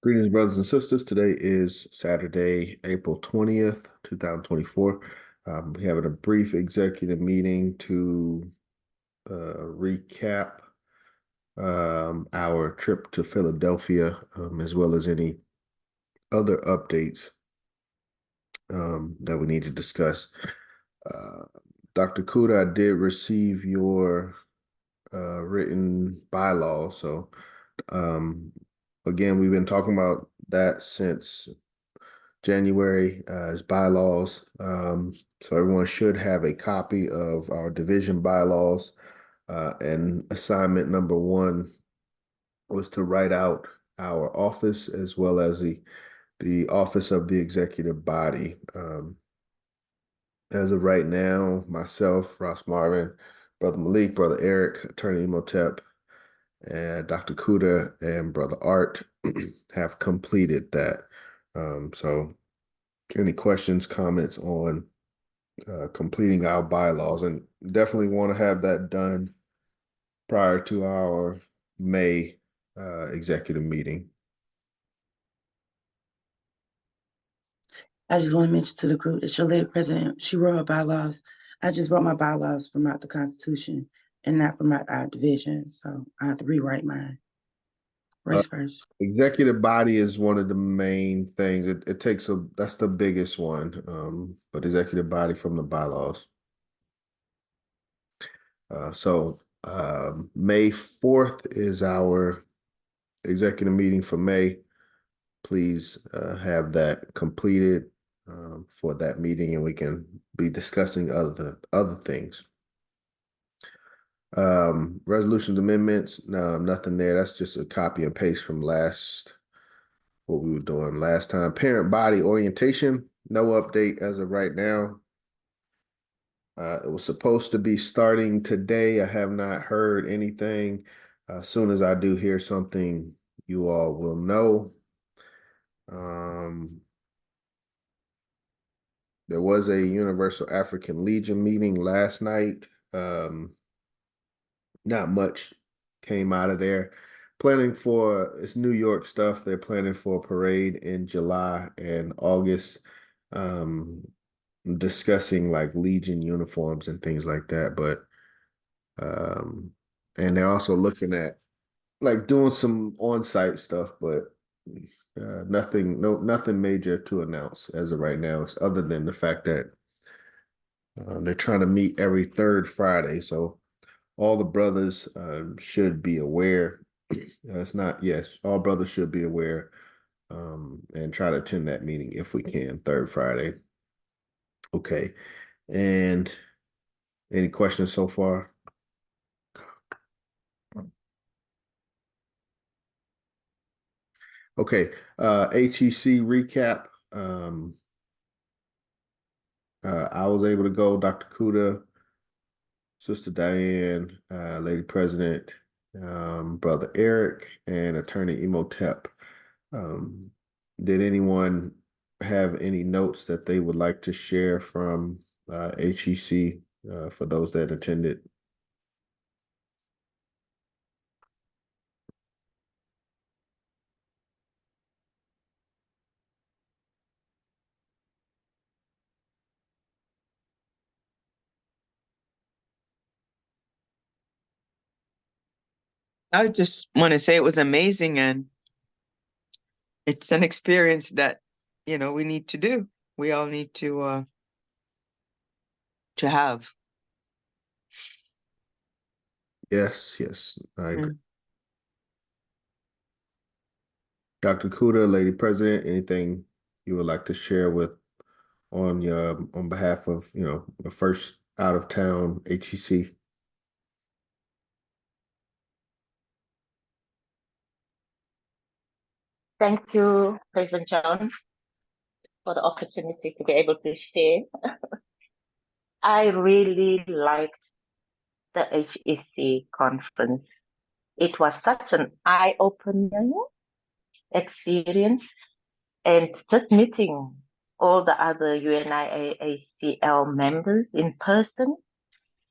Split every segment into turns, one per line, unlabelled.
Greetings, brothers and sisters. Today is Saturday, April 20th, 2024. We're having a brief executive meeting to recap our trip to Philadelphia, as well as any other updates that we need to discuss. Uh, Dr. Kuda, I did receive your written bylaws. So, again, we've been talking about that since January as bylaws. So everyone should have a copy of our division bylaws. And assignment number one was to write out our office as well as the office of the executive body. As of right now, myself, Ross Marvin, Brother Malik, Brother Eric, Attorney Imhotep, and Dr. Kuda and Brother Art have completed that. So any questions, comments on completing our bylaws, and definitely want to have that done prior to our May executive meeting.
I just want to mention to the group that your lady president, she wrote her bylaws. I just wrote my bylaws from out the Constitution and not from out our division. So I have to rewrite mine. Race first.
Executive body is one of the main things. It takes that's the biggest one. But executive body from the bylaws. So May 4th is our executive meeting for May. Please have that completed for that meeting, and we can be discussing other things. Resolutions, amendments, no, nothing there. That's just a copy and paste from what we were doing last time. Parent body orientation, no update as of right now. It was supposed to be starting today. I have not heard anything. As soon as I do hear something, you all will know. There was a Universal African Legion meeting last night. Not much came out of there. It's New York stuff. They're planning for a parade in July and August, discussing like Legion uniforms and things like that. But and they're also looking at like doing some on-site stuff, but nothing major to announce as of right now. It's other than the fact that they're trying to meet every third Friday. So all the brothers should be aware. It's not, yes, all brothers should be aware and try to attend that meeting if we can, third Friday. Okay. And any questions so far? Okay. HEC recap. I was able to go, Dr. Kuda, Sister Diane, Lady President, Brother Eric, and Attorney Imhotep. Did anyone have any notes that they would like to share from HEC for those that attended?
I just want to say it was amazing, and it's an experience that, we need to do. We all need to have.
Yes, I agree. Dr. Kuda, Lady President, anything you would like to share on behalf of, the first out of town HEC?
Thank you, President John, for the opportunity to be able to share. I really liked the HEC conference. It was such an eye-opening experience, and just meeting all the other UNIA-ACL members in person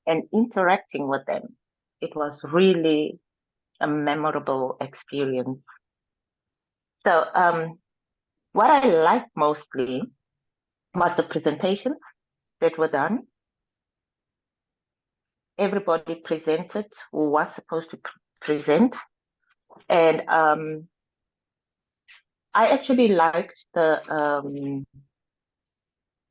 and interacting with them. It was really a memorable experience. So what I liked mostly was the presentations that were done. Everybody presented who was supposed to present. And I actually liked the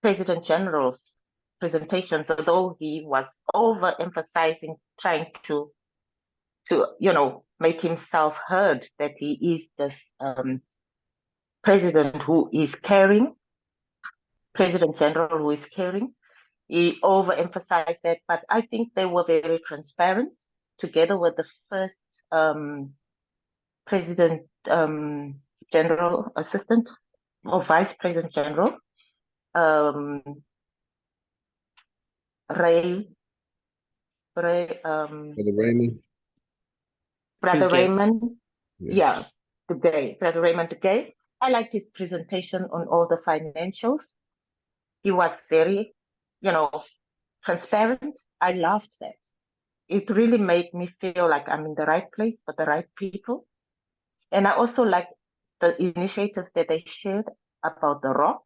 President General's presentations, although he was overemphasizing, trying to make himself heard that he is this president who is caring, President General who is caring. He overemphasized that, but I think they were very transparent, together with the first President General Assistant or Vice President General, Ray,
Brother Raymond.
Brother
Okay.
Raymond,
Yeah.
Brother Raymond Gay. I liked his presentation on all the financials. He was very, transparent. I loved that. It really made me feel like I'm in the right place for the right people. And I also like the initiatives that they shared about the rock,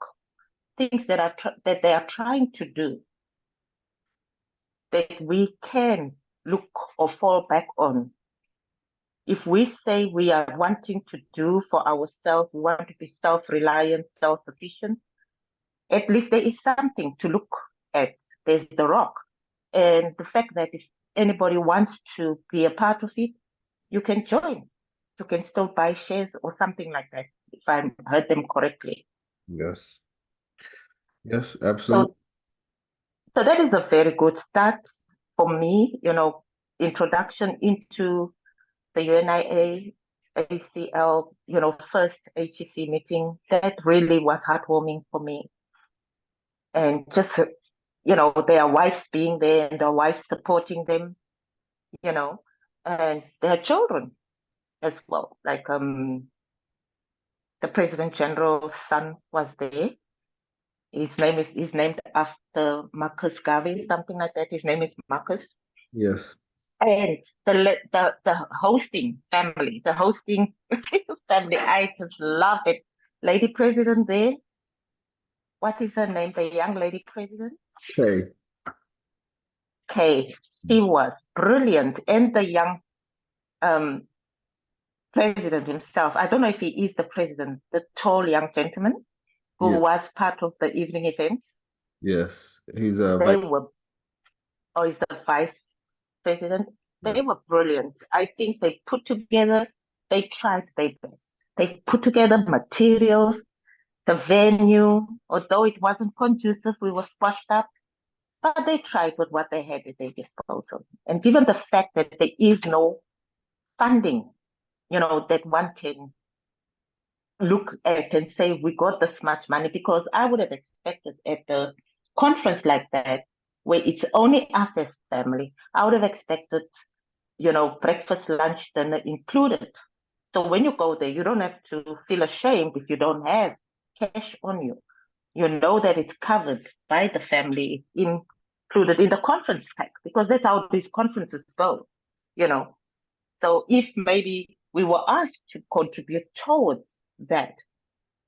things that they are trying to do that we can look or fall back on. If we say we are wanting to do for ourselves, we want to be self-reliant, self-sufficient, at least there is something to look at. There's the rock. And the fact that if anybody wants to be a part of it, you can join. You can still buy shares or something like that, if I heard them correctly.
Yes. Yes, absolutely.
So that is a very good start for me, introduction into the UNIA-ACL, first HEC meeting. That really was heartwarming for me. And just, their wives being there and their wives supporting them, and their children as well. Like the President General's son was there. His name is named after Marcus Garvey, something like that. His name is Marcus.
Yes.
And the hosting family, I just love it. Lady President there. What is her name? The young lady president?
Okay.
Kay. She was brilliant. And the young president himself. I don't know if he is the president, the tall young gentleman who
Yeah.
was part of the evening event.
Yes. He's a
They
vice.
were, or is the vice president.
Yeah.
They were brilliant. I think they tried their best. They put together materials, the venue, although it wasn't conducive, we were squashed up, but they tried with what they had at their disposal. And given the fact that there is no funding, that one can look at and say, we got this much money, because I would have expected at the conference like that, where it's only us as family, I would have expected, breakfast, lunch, dinner included. So when you go there, you don't have to feel ashamed if you don't have cash on you. You know that it's covered by the family, included in the conference pack, because that's how these conferences go, So if maybe we were asked to contribute towards that,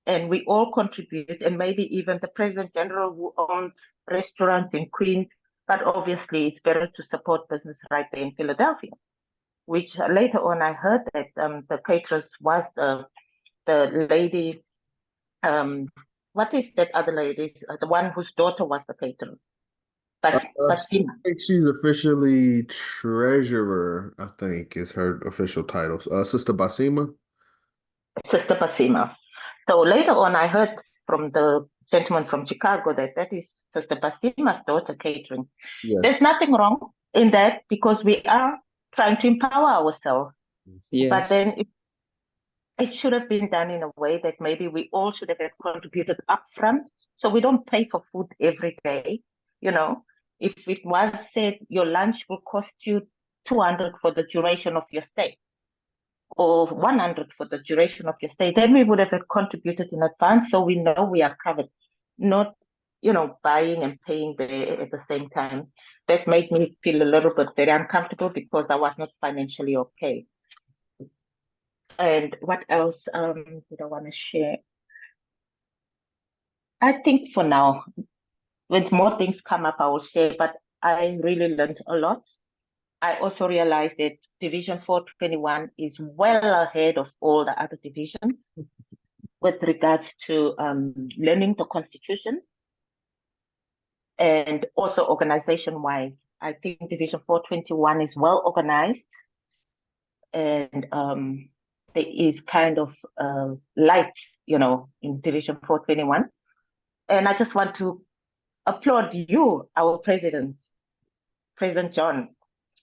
and we all contribute, and maybe even the President General who owns restaurants in Queens, but obviously it's better to support business right there in Philadelphia, which later on I heard that the caterers was the lady, what is that other lady? The one whose daughter was the caterer. But
I think she's officially treasurer, I think is her official title. Sister Basima?
Sister Basima. So later on, I heard from the gentleman from Chicago that is Sister Basima's daughter catering.
Yes.
There's nothing wrong in that, because we are trying to empower ourselves.
Yes.
But then it should have been done in a way that maybe we all should have contributed upfront, so we don't pay for food every day. If it was said your lunch will cost you 200 for the duration of your stay, or 100 for the duration of your stay, then we would have contributed in advance, so we know we are covered, not buying and paying there at the same time. That made me feel a little bit very uncomfortable, because I was not financially okay. And what else did I want to share? I think for now, when more things come up, I will share, but I really learned a lot. I also realized that Division 421 is well ahead of all the other divisions with regards to learning the Constitution and also organization-wise. I think Division 421 is well organized and there is kind of light, in Division 421. And I just want to applaud you, our President, President John,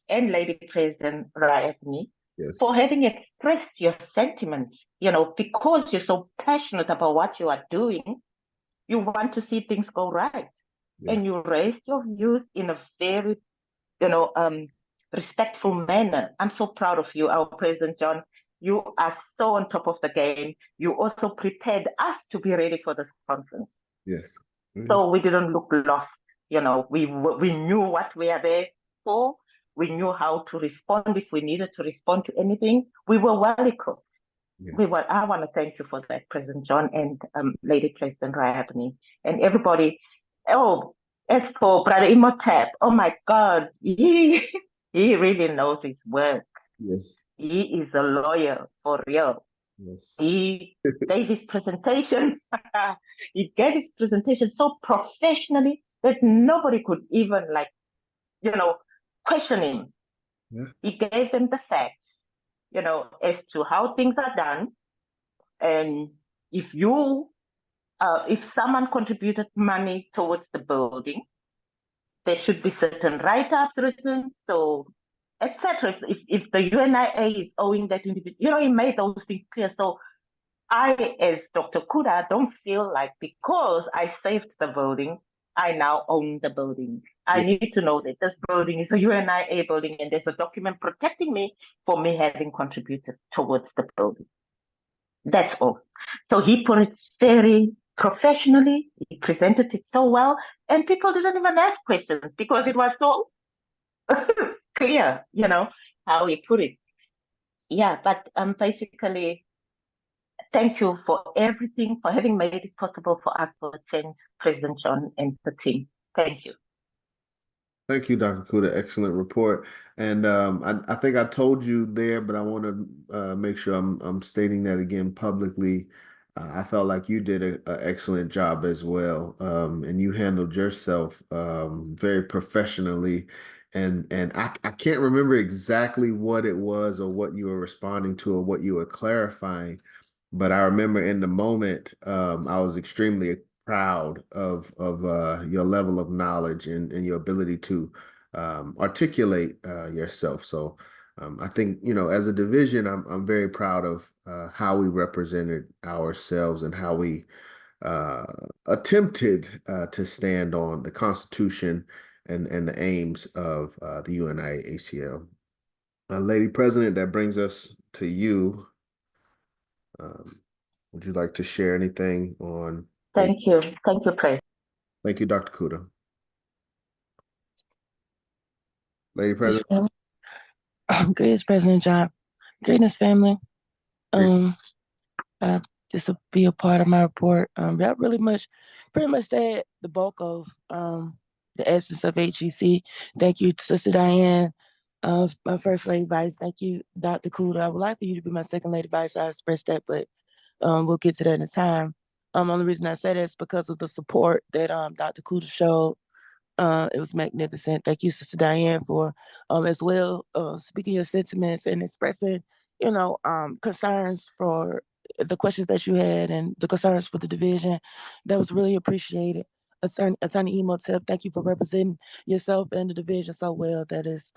and Lady President Raetni,
Yes.
for having expressed your sentiments, because you're so passionate about what you are doing, you want to see things go right.
Yes.
And you raised your views in a very, respectful manner. I'm so proud of you, our President John. You are so on top of the game. You also prepared us to be ready for this conference.
Yes.
So we didn't look lost. We knew what we are there for. We knew how to respond if we needed to respond to anything. We were well equipped.
Yes.
I want to thank you for that, President John and Lady President Rahabni and everybody. Oh, as for Brother Imhotep, oh my God, he really knows his work.
Yes.
He is a lawyer for real.
Yes.
He gave his presentation. He gave his presentation so professionally that nobody could even question him.
Yeah.
He gave them the facts, as to how things are done. And if someone contributed money towards the building, there should be certain write-ups written, so etc. If the UNIA is owing that individual, he made those things clear. So I, as Dr. Kuda, don't feel like because I saved the building, I now own the building. I need to know that this building is a UNIA building and there's a document protecting me for me having contributed towards the building. That's all. So he put it very professionally, he presented it so well, and people didn't even ask questions because it was so clear, how he put it. Yeah, but basically, thank you for everything, for having made it possible for us to attend President John and the team. Thank you.
Thank you, Dr. Kuda. Excellent report. And I think I told you there, but I want to make sure I'm stating that again publicly. I felt like you did an excellent job as well, and you handled yourself very professionally. And I can't remember exactly what it was or what you were responding to or what you were clarifying, but I remember in the moment, I was extremely proud of your level of knowledge and your ability to articulate yourself. So I think, as a division, I'm very proud of how we represented ourselves and how we attempted to stand on the Constitution and the aims of the UNIA-ACL. Lady President, that brings us to you. Would you like to share anything on?
Thank you. Thank you, President.
Thank you, Dr. Kuda. Lady President.
Greetings, President John. Greetings, family. This will be a part of my report. That pretty much said the bulk of the essence of HEC. Thank you, Sister Diane, my First Lady Vice. Thank you, Dr. Kuda. I would like for you to be my Second Lady Vice. I expressed that, but we'll get to that in time. Only reason I say that is because of the support that Dr. Kuda showed. It was magnificent. Thank you, Sister Diane, for as well speaking your sentiments and expressing, concerns for the questions that you had and the concerns for the division. That was really appreciated. Attorney Imhotep, thank you for representing yourself and the division so well. That is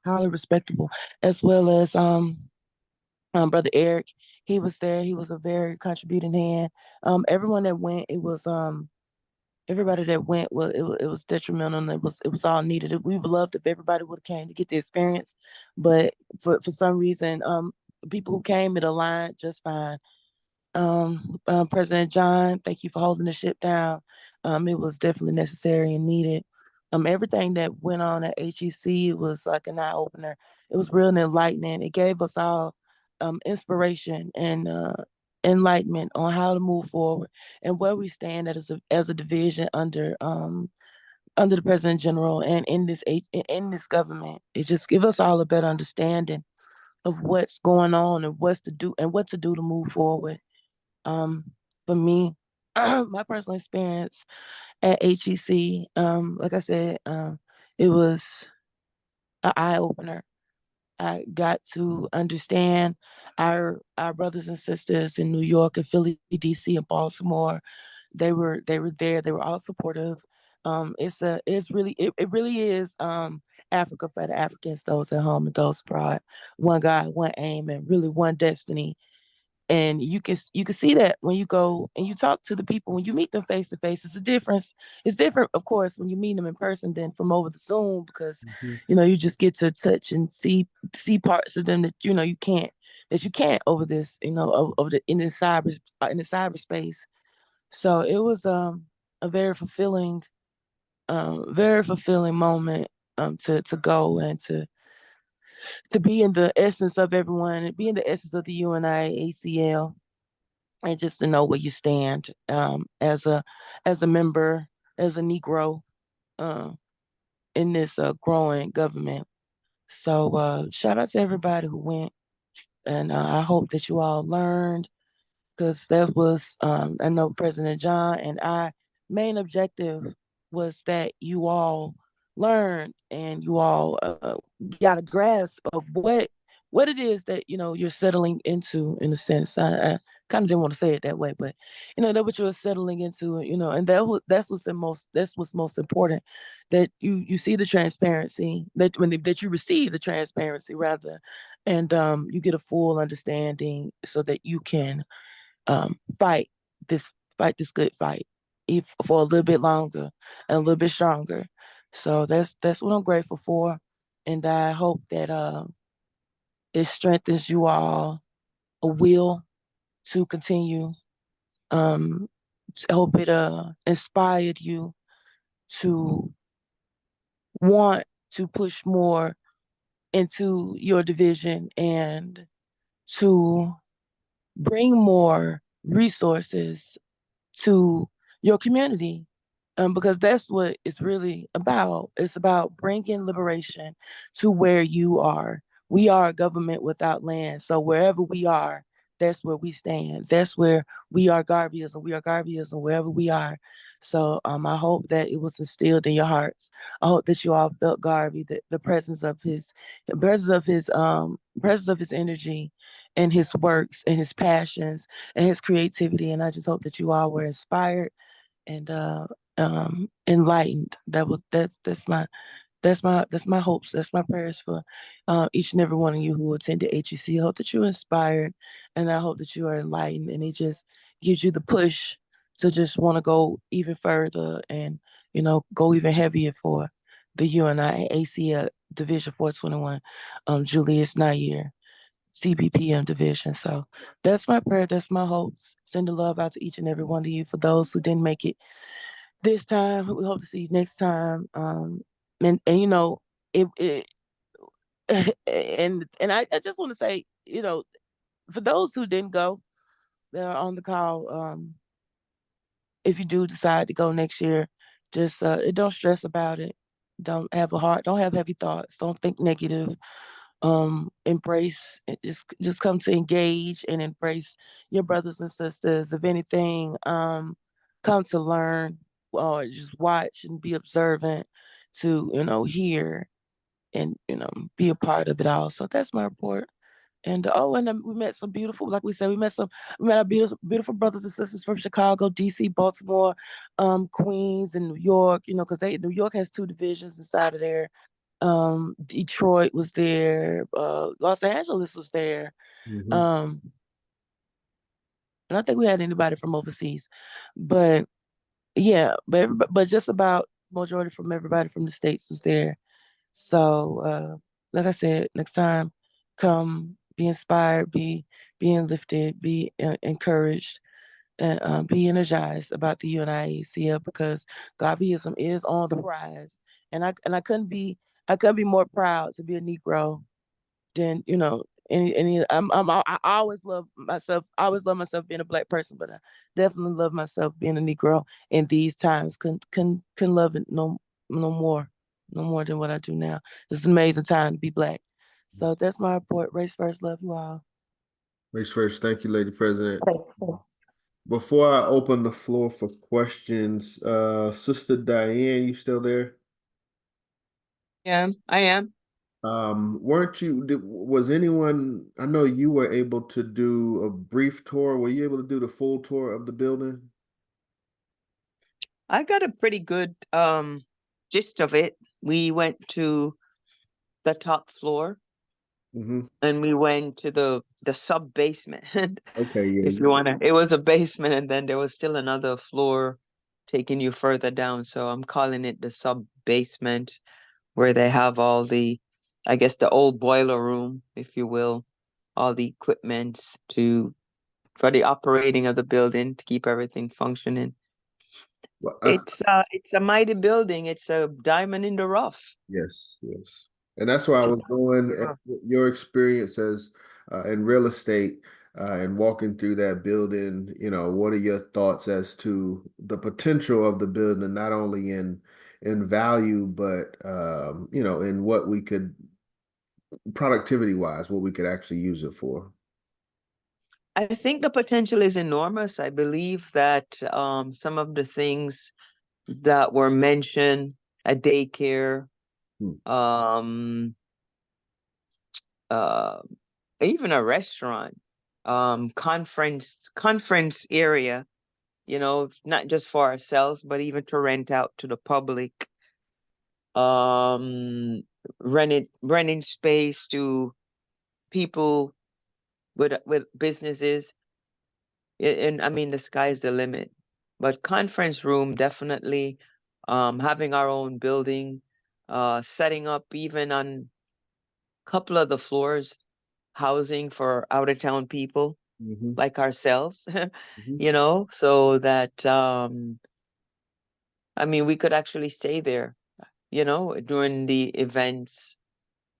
highly respectable, as well as Brother Eric. He was there. He was a very contributing hand. Everyone that went, everybody that went, well, it was detrimental and it was all needed. We would love if everybody would have came to get the experience, but for some reason, the people who came, it aligned just fine. President John, thank you for holding the ship down. It was definitely necessary and needed. Everything that went on at HEC was like an eye opener. It was real enlightening. It gave us all inspiration and enlightenment on how to move forward and where we stand as a division under the President General and in this government. It just give us all a better understanding of what's going on and what to do to move forward. For me, my personal experience at HEC, like I said, it was an eye opener. I got to understand our brothers and sisters in New York and Philly, DC, and Baltimore. They were there. They were all supportive. It really is Africa for the Africans, those at home and those abroad. One God, one aim, and really one destiny. And you can see that when you go and you talk to the people, when you meet them face to face. It's a difference. It's different, of course, when you meet them in person than from over the Zoom, because you just get to touch and see parts of them that you can't over this, over the in the cyberspace. So it was a very fulfilling moment, to go and to be in the essence of everyone, be in the essence of the UNIA-ACL, and just to know where you stand, as a member, as a Negro, uh, in this growing government. So shout out to everybody who went, and I hope that you all learned, because that was, I know President John and I main objective was that you all learned and you all got a grasp of what it is that you're settling into, in a sense. I kind of didn't want to say it that way, but that what you're settling into, and that's what's most important, that you see the transparency, that you receive the transparency rather, and you get a full understanding so that you can um, fight fight this good fight, if for a little bit longer and a little bit stronger. So that's what I'm grateful for, and I hope that it strengthens you all a will to continue. Um, I hope it inspired you to want to push more into your division and to bring more resources to your community, because that's what it's really about. It's about bringing liberation to where you are. We are a government without land. So wherever we are, that's where we stand. That's where we are Garveyism. We are Garveyism wherever we are. So I hope that it was instilled in your hearts. I hope that you all felt Garvey, the presence of his energy and his works and his passions and his creativity. And I just hope that you all were inspired and enlightened. That's my hopes. That's my prayers for each and every one of you who attended HEC. I hope that you're inspired, and I hope that you are enlightened, and it just gives you the push to just want to go even further and go even heavier for the UNI ACL Division 421, Julius Nair, CBPM division. So that's my prayer. That's my hopes. Send the love out to each and every one of you. For those who didn't make it this time, we hope to see you next time. And it and I just want to say, for those who didn't go, that are on the call, if you do decide to go next year, just don't stress about it. Don't have heavy thoughts. Don't think negative. Embrace, just come to engage and embrace your brothers and sisters. If anything, come to learn, or just watch and be observant to hear and be a part of it all. So that's my report. And we met some beautiful, like we said, we met our beautiful brothers and sisters from Chicago, DC, Baltimore, Queens, and New York. Because New York has two divisions inside of there. Detroit was there. Los Angeles was there.
Hmm.
Um, and I think we had anybody from overseas, but yeah, but just about majority from everybody from the States was there. So, like I said, next time, come, be inspired, be lifted, be encouraged, and be energized about the UNIACL, because Garveyism is on the rise, and I couldn't be more proud to be a Negro than I always love myself. I always love myself being a Black person, but I definitely love myself being a Negro in these times. Can love it no more than what I do now. It's an amazing time to be Black. So that's my report. Race first, love you all.
Race first. Thank you, Lady President.
Race first.
Before I open the floor for questions, Sister Diane, you still there?
Yeah, I am.
Weren't you, was anyone, I know you were able to do a brief tour. Were you able to do the full tour of the building?
I got a pretty good gist of it. We went to the top floor
Mm-hmm.
and we went to the sub basement.
Okay, yeah.
If you wanna, it was a basement and then there was still another floor taking you further down. So I'm calling it the sub basement where they have all the, I guess the old boiler room, if you will, all the equipments for the operating of the building to keep everything functioning.
Well,
It's a mighty building. It's a diamond in the rough.
yes, yes. And that's why I
It's a
was going
diamond
at your experience as in real estate and walking through that building, what are your thoughts as to the potential of the building, not only in value, but in what we could productivity wise, what we could actually use it for.
I think the potential is enormous. I believe that some of the things that were mentioned, a daycare,
Hmm.
uh, even a restaurant, conference area, not just for ourselves, but even to rent out to the public, um, renting space to people with businesses. And I mean, the sky's the limit. But conference room, definitely, having our own building, setting up even on a couple of the floors, housing for out of town people
Mm-hmm.
like ourselves,
Mm-hmm.
so that I mean, we could actually stay there, during the events,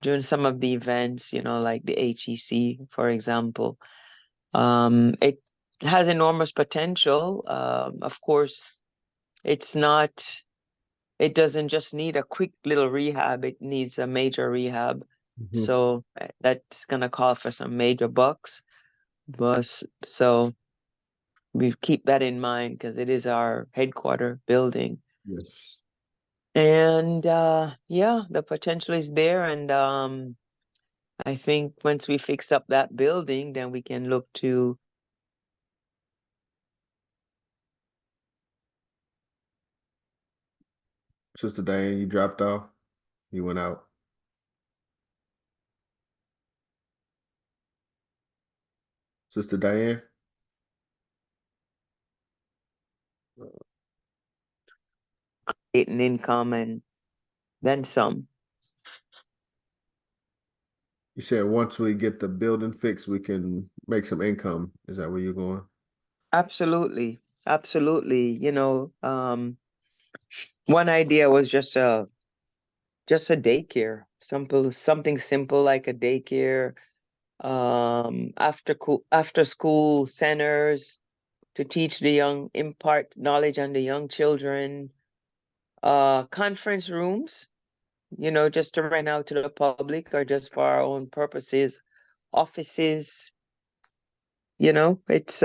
during some of the events, like the HEC, for example. It has enormous potential. Of course, it's not, it doesn't just need a quick little rehab, it needs a major rehab.
Mm-hmm.
So that's gonna call for some major bucks. But so we keep that in mind because it is our headquarter building.
Yes.
And yeah, the potential is there. And I think once we fix up that building, then we can look to
Sister Diane, you dropped off. You went out. Sister Diane?
get an income and then some.
You said once we get the building fixed, we can make some income. Is that where you're going?
Absolutely. Absolutely. One idea was just a daycare. Something simple like a daycare, after school centers to teach the young, impart knowledge on the young children, conference rooms, just to rent out to the public or just for our own purposes, offices, it's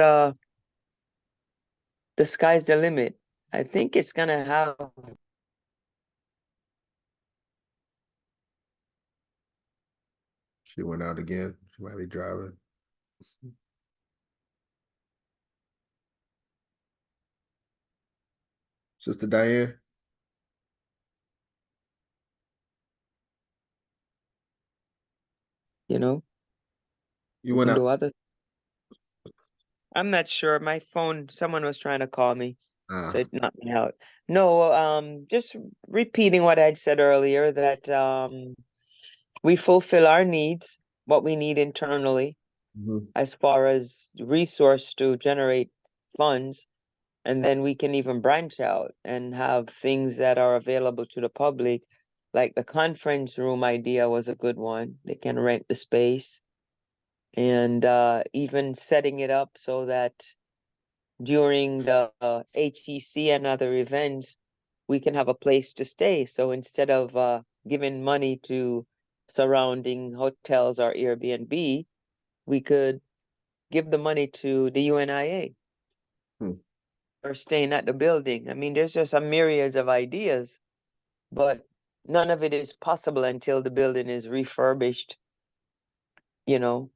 the sky's the limit. I think it's gonna have
She went out again. She might be driving. Sister Diane,
you know,
you
we
went
can do
out.
other. I'm not sure. My phone, someone was trying to call me, so
Ah,
it knocked me out. No, just repeating what I'd said earlier that we fulfill our needs, what we need internally,
mhm.
as far as resource to generate funds, and then we can even branch out and have things that are available to the public. Like the conference room idea was a good one. They can rent the space and even setting it up so that during the HEC and other events, we can have a place to stay. So instead of giving money to surrounding hotels or Airbnb, we could give the money to the UNIA or staying at the building. I mean, there's just a myriads of ideas, but none of it is possible until the building is refurbished, you know,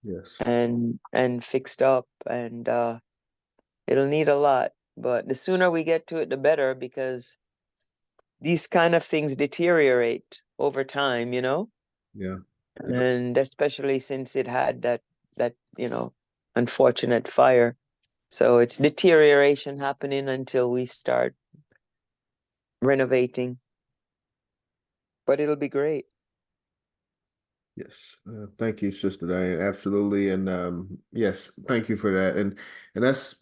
Yes.
and fixed up, and it'll need a lot. But the sooner we get to it, the better, because these kind of things deteriorate over time,
Yeah.
and especially since it had that unfortunate fire. So it's deterioration happening until we start renovating. But it'll be great.
Yes. Thank you, Sister Diane. Absolutely. And yes, thank you for that. And that's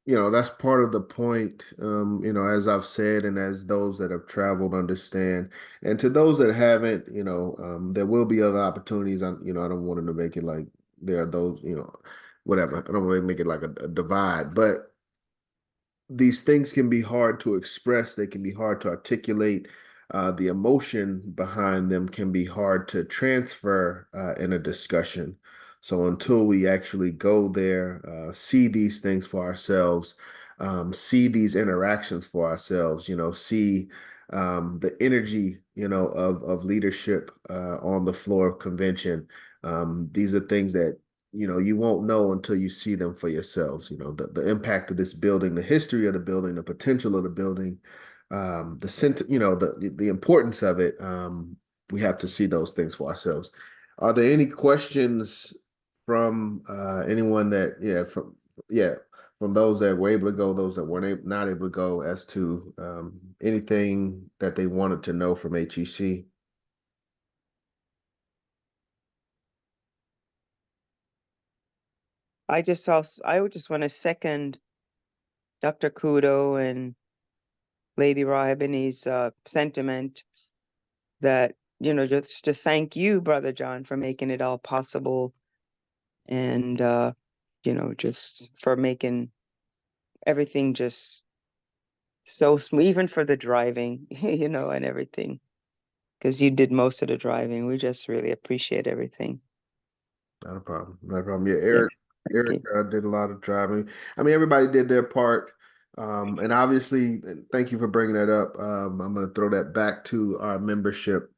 that's part of the point, as I've said, and as those that have traveled understand. And to those that haven't, there will be other opportunities. I don't want to make it like there are those, whatever. I don't want to make it like a divide, but these things can be hard to express. They can be hard to articulate. The emotion behind them can be hard to transfer in a discussion. So until we actually go there, see these things for ourselves, see these interactions for ourselves, see the energy, of leadership on the floor of convention. These are things that you won't know until you see them for yourselves. The impact of this building, the history of the building, the potential of the building, the importance of it. We have to see those things for ourselves. Are there any questions from anyone from those that were able to go, those that weren't not able to go, as to anything that they wanted to know from HEC?
I would just want to second Dr. Kudo and Lady Rahibini's sentiment that, just to thank you, Brother John, for making it all possible, and just for making everything just so smooth, even for the driving, and everything, because you did most of the driving. We just really appreciate everything.
Not a problem. Not a problem. Yeah, Eric.
Yes, thank
Eric
you.
did a lot of driving. I mean, everybody did their part. And obviously, thank you for bringing that up. I'm going to throw that back to our membership.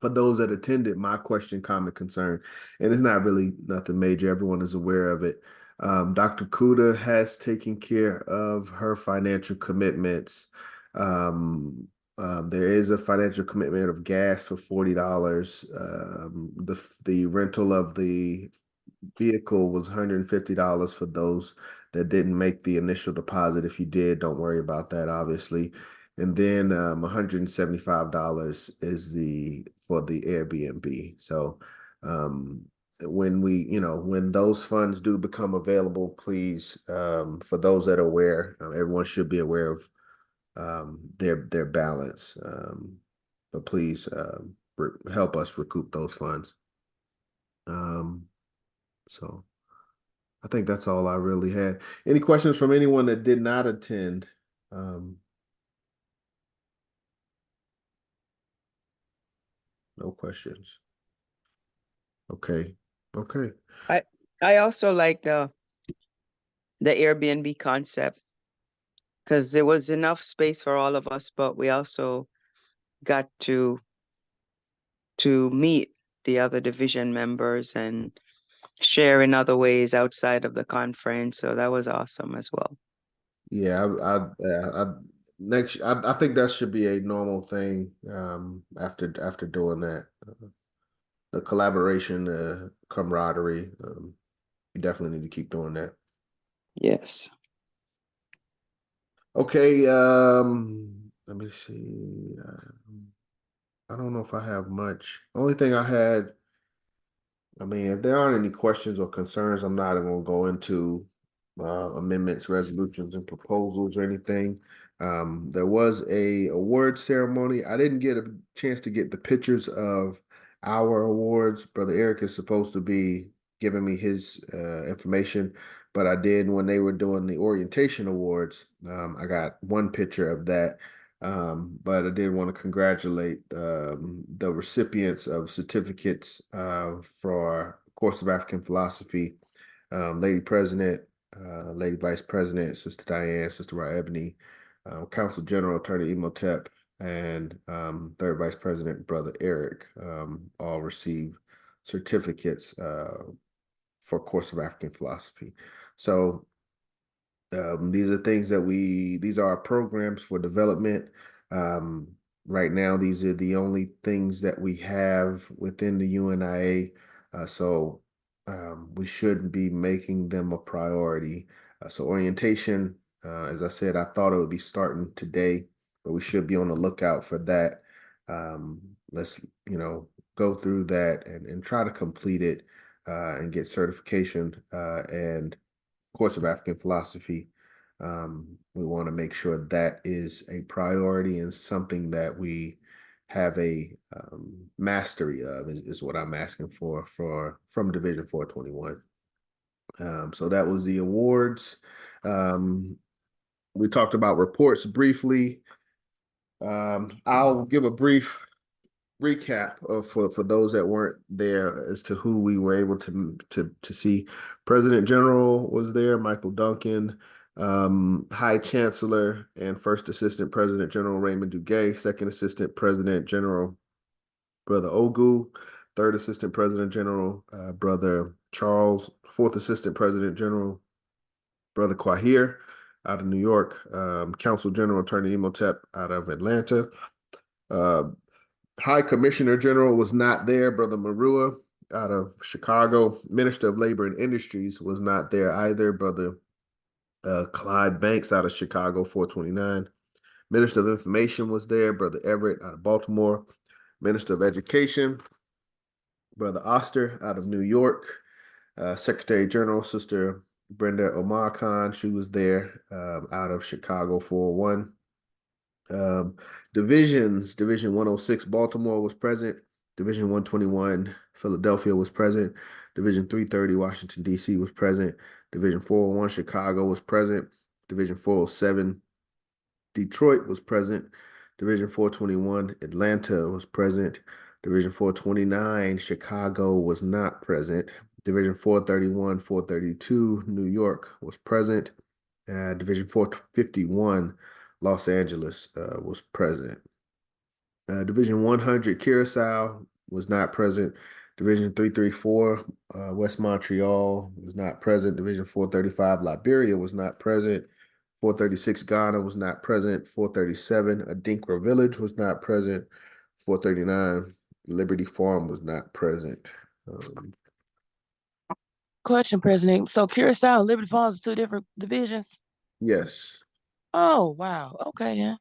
For those that attended, my question, comment, concern, and it's not really nothing major. Everyone is aware of it. Dr. Kuda has taken care of her financial commitments. There is a financial commitment of gas for $40. The rental of the vehicle was $150 for those that didn't make the initial deposit. If you did, don't worry about that, obviously. And then $175 is for the Airbnb. So when those funds do become available, please, for those that are aware, everyone should be aware of their balance. But please help us recoup those funds. So I think that's all I really had. Any questions from anyone that did not attend? No questions. Okay. Okay.
I also like the Airbnb concept, because there was enough space for all of us, but we also got to meet the other division members and share in other ways outside of the conference. So that was awesome as well.
Yeah, I think that should be a normal thing after doing that. The collaboration, the camaraderie, you definitely need to keep doing that.
Yes.
Okay, let me see. I don't know if I have much. Only thing I had, I mean, if there aren't any questions or concerns, I'm not going to go into amendments, resolutions, and proposals or anything. There was a award ceremony. I didn't get a chance to get the pictures of our awards. Brother Eric is supposed to be giving me his information, but I did when they were doing the orientation awards. I got one picture of that. But I did want to congratulate the recipients of certificates for course of African philosophy, Lady President, Lady Vice President, Sister Diane, Sister Ra Ebony, Council General Attorney Imhotep, and Third Vice President Brother Eric all received certificates for course of African philosophy. So these are things that these are our programs for development. Right now, these are the only things that we have within the UNIA. So we should be making them a priority. So orientation, as I said, I thought it would be starting today, but we should be on the lookout for that. Let's, go through that and try to complete it and get certification and course of African philosophy. We want to make sure that is a priority and something that we have a mastery of is what I'm asking for from Division 421. So that was the awards. We talked about reports briefly. I'll give a brief recap for those that weren't there as to who we were able to see. President General was there, Michael Duncan, High Chancellor and First Assistant President General Raymond Duguay, Second Assistant President General Brother Ogu, Third Assistant President General Brother Charles, Fourth Assistant President General Brother Quahir out of New York, Council General Attorney Imhotep out of Atlanta. High Commissioner General was not there, Brother Marua out of Chicago. Minister of Labor and Industries was not there either, Brother Clyde Banks out of Chicago, 429. Minister of Information was there, Brother Everett out of Baltimore. Minister of Education, Brother Oster out of New York. Secretary General, Sister Brenda Omar Khan, she was there out of Chicago, 401. Divisions, Division 106, Baltimore was present. Division 121, Philadelphia was present. Division 330, Washington, D.C. was present. Division 401, Chicago was present. Division 407, Detroit was present. Division 421, Atlanta was present. Division 429, Chicago was not present. Division 431, 432, New York was present. Division 451, Los Angeles was present. Division 100, Curacao was not present. Division 334, West Montreal was not present. Division 435, Liberia was not present. 436, Ghana was not present. 437, Adinkra Village was not present. 439, Liberty Farm was not present.
Question, President. So Curacao and Liberty Falls are two different divisions?
Yes.
Oh, wow. Okay, then.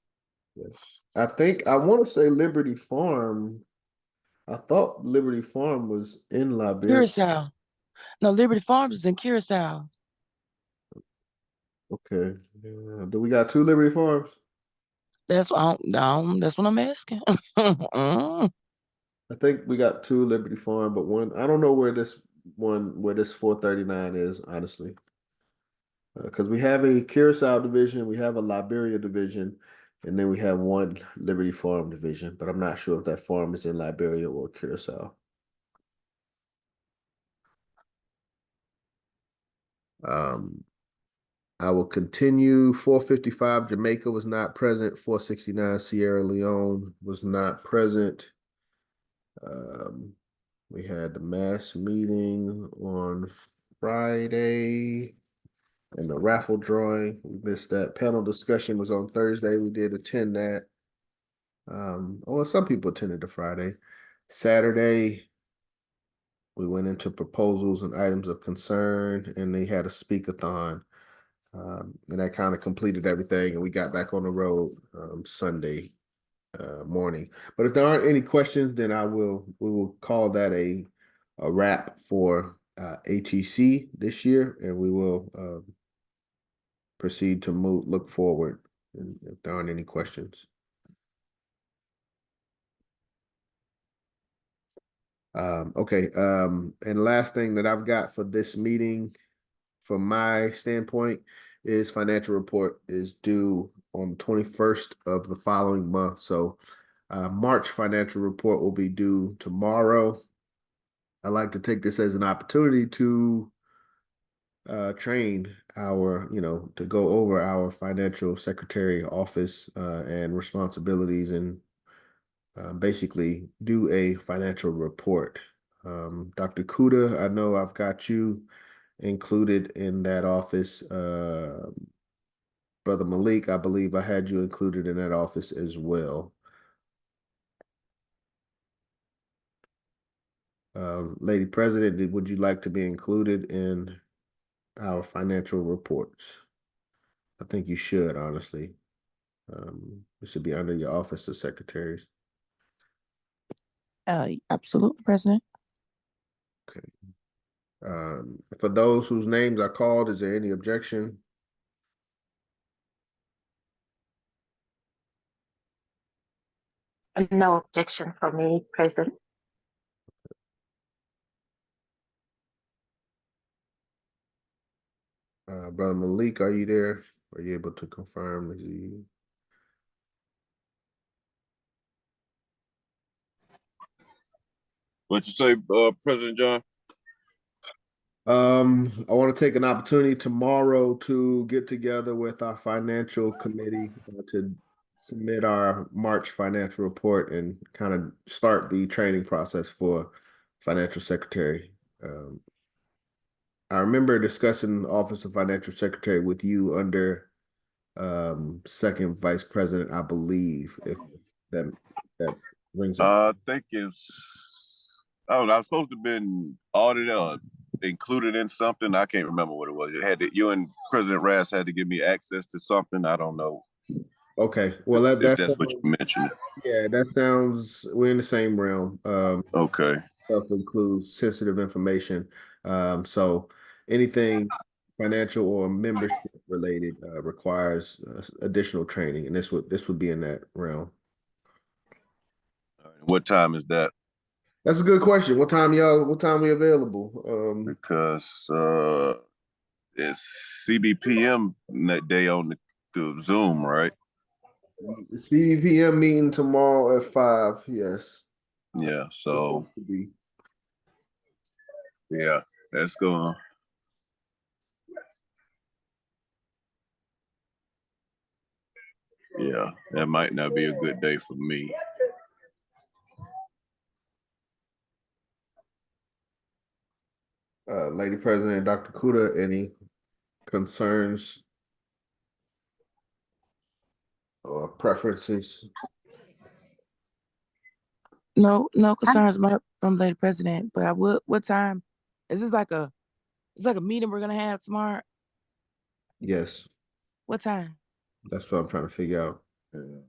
Yes. I want to say Liberty Farm. I thought Liberty Farm was in Liberia.
Curacao. No, Liberty Farms is in Curacao.
Okay. Do we got two Liberty Farms?
That's what I'm asking.
I think we got two Liberty Farm, but one, I don't know where this 439 is, honestly. Because we have a Curacao division, we have a Liberia division, and then we have one Liberty Farm division, but I'm not sure if that farm is in Liberia or Curacao. I will continue. 455 Jamaica was not present. 469 Sierra Leone was not present. We had the mass meeting on Friday and the raffle drawing. We missed that. Panel discussion was on Thursday. We did attend that. Some people attended the Friday. Saturday, we went into proposals and items of concern, and they had a speak-a-thon. And that kind of completed everything, and we got back on the road Sunday morning. But if there aren't any questions, then we will call that a wrap for HEC this year, and we will proceed to look forward if there aren't any questions. Okay. And last thing that I've got for this meeting, from my standpoint, is financial report is due on the 21st of the following month. So March financial report will be due tomorrow. I'd like to take this as an opportunity to train our, to go over our financial secretary office and responsibilities and basically do a financial report. Dr. Kuda, I know I've got you included in that office. Brother Malik, I believe I had you included in that office as well. Lady President, would you like to be included in our financial reports? I think you should, honestly. It should be under your office of secretaries.
Absolutely, President.
Okay. For those whose names are called, is there any objection?
No objection from me, President.
Brother Malik, are you there? Are you able to confirm? Is he...
What you say, President John?
I want to take an opportunity tomorrow to get together with our financial committee to submit our March financial report and kind of start the training process for financial secretary. I remember discussing the Office of Financial Secretary with you under second vice president, I believe, if that rings a
I think it's, I don't know, I was supposed to have been audited or included in something. I can't remember what it was. It had to, you and President Rass had to give me access to something. I don't know.
Okay, well
if
that's
that's what you mentioned.
Yeah, that sounds, we're in the same realm.
Okay.
Stuff includes sensitive information. So anything financial or membership related requires additional training, and this would be in that realm.
What time is that?
That's a good question. What time we available?
Because it's CBPM that day on the Zoom, right?
The CBPM meeting tomorrow at 5. Yes.
Yeah. So yeah, that's going. Yeah, that might not be a good day for me.
Lady President, Dr. Kuda, any concerns or preferences?
No concerns from Lady President, but I would. What time? Is this like a? It's like a meeting we're gonna have tomorrow.
Yes.
What time?
That's what I'm trying to figure out.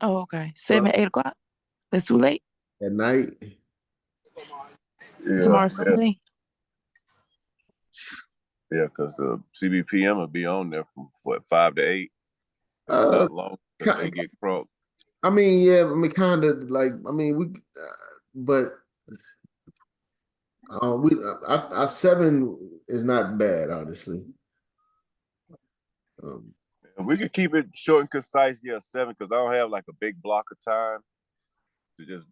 Oh, okay. 7, 8 o'clock. That's too late.
At night?
Yeah.
Tomorrow Sunday.
Yeah, because the CBPM will be on there from what, 5 to 8. Not long. They get crunk.
I mean, yeah. I mean, kind of like. I mean, but our 7 is not bad, honestly.
We could keep it short and concise. Yeah, 7, because I don't have like a big block of time to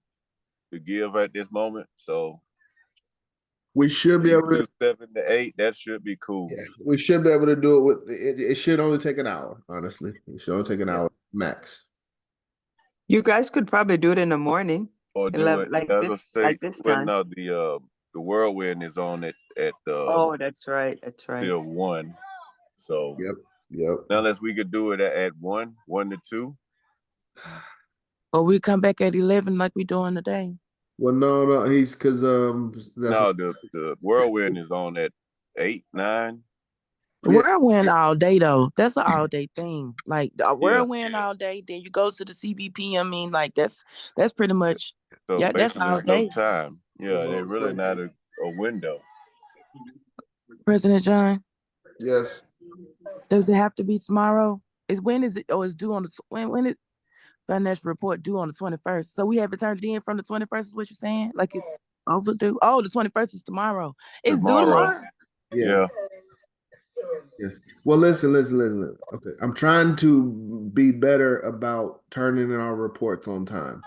give at this moment. So
we should be able to
7 to 8. That should be cool.
Yeah, we should be able to do it with it. Should only take an hour. Honestly, it should only take an hour max.
You guys could probably do it in the morning.
Or do it
like this
when
time.
The whirlwind is on it at
Oh, that's right. That's right.
till 1. So
Yep.
Unless we could do it at 1 to 2.
Or we come back at 11 like we doing today.
Well, no, he's because
the whirlwind is on at 8, 9.
The whirlwind all day though. That's an all day thing. Like a whirlwind all day. Then you go to the CBP. I mean, like that's pretty much.
So
yeah, that's all day.
No time. Yeah, they're really not a window.
President John.
Yes.
Does it have to be tomorrow? When is it? Oh, it's due on the when it financial report due on the 21st. So we have it turned in from the 21st. Is what you're saying? Like it's overdue. Oh, the 21st is tomorrow. It's due
Tomorrow.
tomorrow.
Yeah.
Yes. Well, listen. Okay. I'm trying to be better about turning in our reports on time.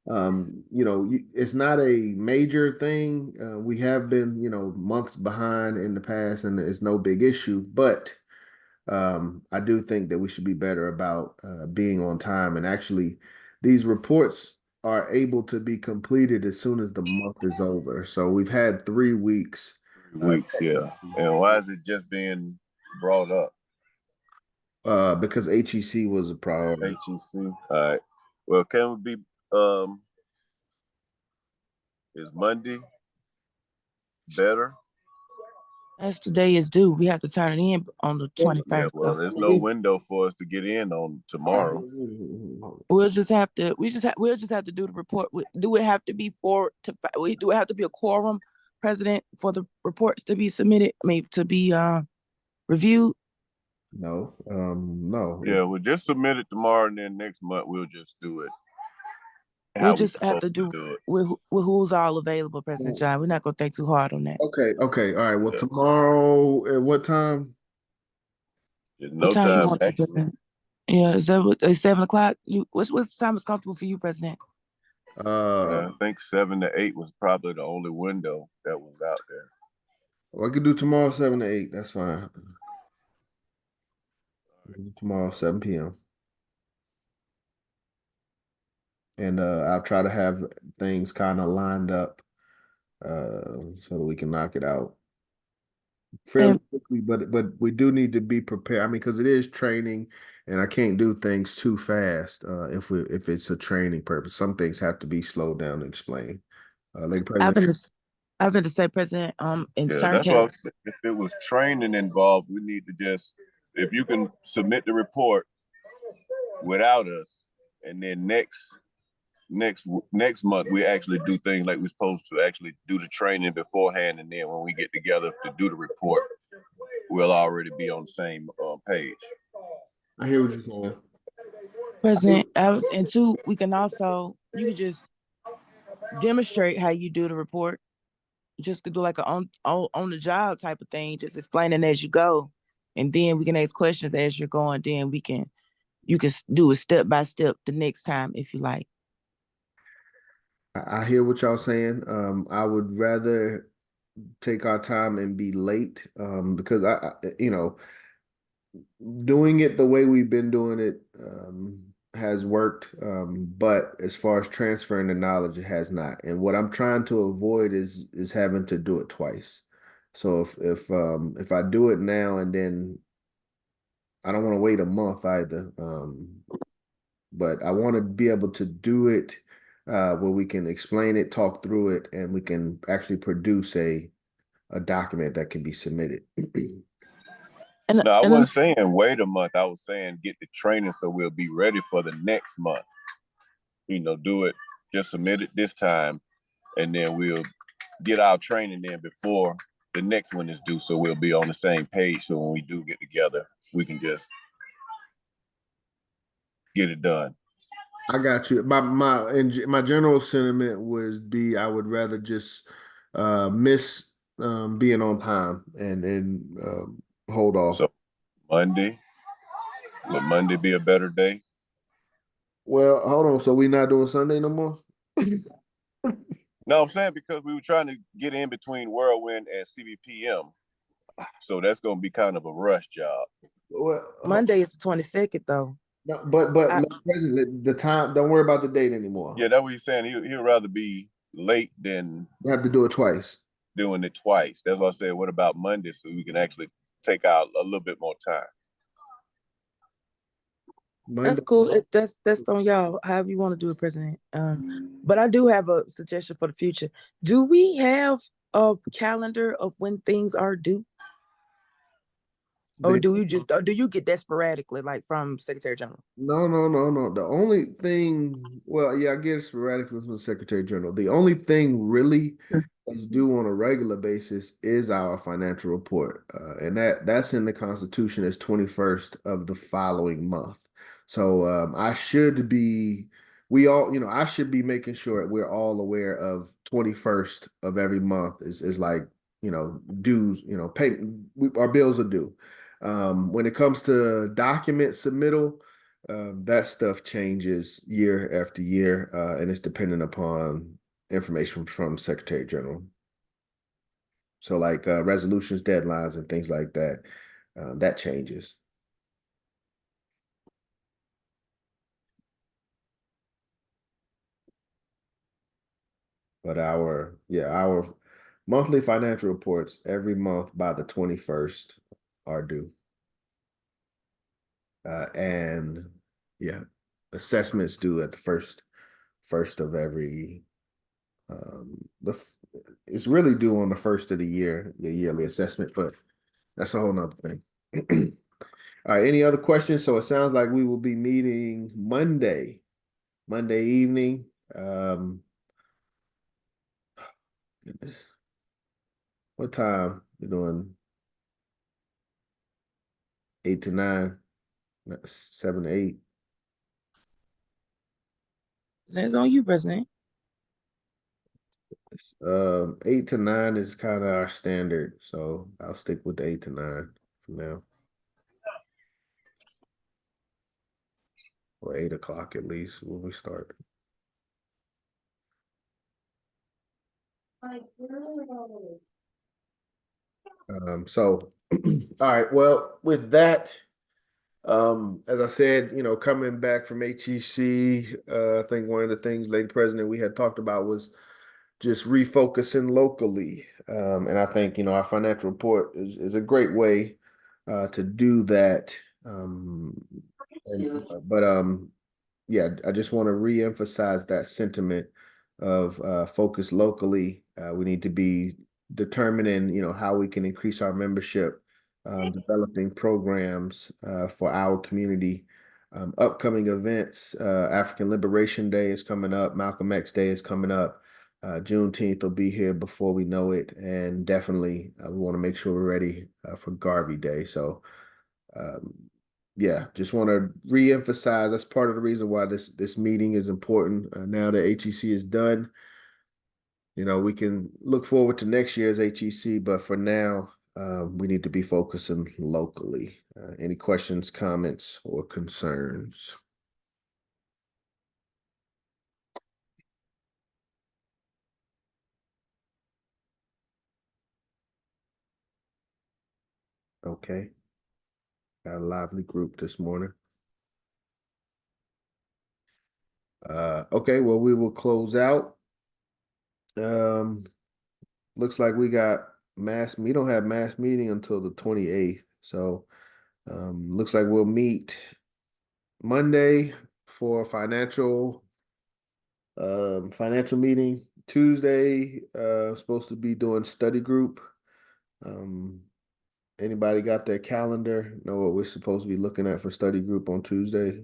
It's not a major thing. We have been, months behind in the past, and it's no big issue. But I do think that we should be better about being on time. And actually, these reports are able to be completed as soon as the month is over. So we've had 3 weeks.
Weeks, yeah. And why is it just being brought up?
Because HEC was a priority.
HEC. All right. Well, can we be is Monday better?
As today is due, we have to turn it in on the 21st.
Yeah, well, there's no window for us to get in on tomorrow.
We'll just have to do the report. Do it have to be do it have to be a quorum, President, for the reports to be submitted? I mean, to be reviewed?
No. No.
Yeah, we'll just submit it tomorrow, and then next month we'll just do it.
We'll just have to do it with who's all available, President John. We're not gonna think too hard on that.
Okay. All right. Well, tomorrow at what time?
There's no
what time you
time.
want to do that? Yeah, is that 7 o'clock? What time is comfortable for you, President?
I think 7 to 8 was probably the only window that was out there.
Well, I could do tomorrow 7 to 8. That's fine. Tomorrow 7 p.m. And I'll try to have things kind of lined up so that we can knock it out fairly quickly. But we do need to be prepared. I mean, because it is training, and I can't do things too fast if it's a training purpose. Some things have to be slowed down and explained. Lady President.
I've been to say, President, in certain
that's what if it was training involved, we need to just, if you can submit the report without us, and then next month we actually do things like we're supposed to actually do the training beforehand, and then when we get together to do the report, we'll already be on the same page.
I hear what you're saying,
President. And two, we can also, you could just demonstrate how you do the report. Just to do like a on the job type of thing, just explaining as you go, and then we can ask questions as you're going. Then you can do it step by step the next time if you like.
I hear what y'all saying. I would rather take our time and be late because I doing it the way we've been doing it has worked, but as far as transferring the knowledge, it has not. And what I'm trying to avoid is having to do it twice. So if I do it now and then I don't want to wait a month either, but I want to be able to do it where we can explain it, talk through it, and we can actually produce a document that can be submitted.
No, I wasn't saying wait a month. I was saying get the training so we'll be ready for the next month. Do it, just submit it this time, and then we'll get our training in before the next one is due, so we'll be on the same page. So when we do get together, we can just get it done.
I got you. My general sentiment I would rather just miss being on time and hold off.
So would Monday be a better day?
Well, hold on. So we not doing Sunday no more?
No, I'm saying because we were trying to get in between Whirlwind and CBPM. So that's going to be kind of a rush job.
Well,
Monday is the 22nd, though.
No, but President, the time. Don't worry about the date anymore.
Yeah, that's what he's saying. He'll rather be late than
have to do it twice.
Doing it twice. That's why I said, what about Monday, so we can actually take out a little bit more time.
Monday. That's cool. That's on y'all. However you want to do it, President. But I do have a suggestion for the future. Do we have a calendar of when things are due? Or do you get that sporadically, like from Secretary General?
No. The only thing, well, yeah, I get it sporadically from the Secretary General. The only thing really that's due on a regular basis is our financial report, and that's in the Constitution as 21st of the following month. So I should be making sure we're all aware of 21st of every month is like, dues, pay, our bills are due. When it comes to document submittal, that stuff changes year after year, and it's dependent upon information from Secretary General. So like resolutions, deadlines, and things like that, that changes. But our monthly financial reports every month by the 21st are due. And yeah, assessments due at the first of every it's really due on the first of the year, the yearly assessment, but that's a whole nother thing. All right, any other questions? So it sounds like we will be meeting Monday evening. Goodness. What time? You're doing 8 to 9, 7 to 8.
It's on you, President.
8 to 9 is kind of our standard, so I'll stick with the 8 to 9 for now. Or 8 o'clock at least when we start. So all right, well, with that, as I said, coming back from HEC, I think one of the things, Lady President, we had talked about was just refocusing locally. And I think, our financial report is a great way to do that. Yeah, I just want to reemphasize that sentiment of focus locally. We need to be determining, how we can increase our membership, developing programs for our community. Upcoming events, African Liberation Day is coming up, Malcolm X Day is coming up. Juneteenth will be here before we know it, and definitely we want to make sure we're ready for Garvey Day. So, yeah, just want to reemphasize that's part of the reason why this meeting is important. Now that HEC is done, we can look forward to next year's HEC, but for now, we need to be focusing locally. Any questions, comments, or concerns? Okay. Got a lively group this morning. Okay, well, we will close out. Looks like we got we don't have mass meeting until the 28th. So looks like we'll meet Monday for financial meeting. Tuesday, supposed to be doing study group. Anybody got their calendar? Know what we're supposed to be looking at for study group on Tuesday?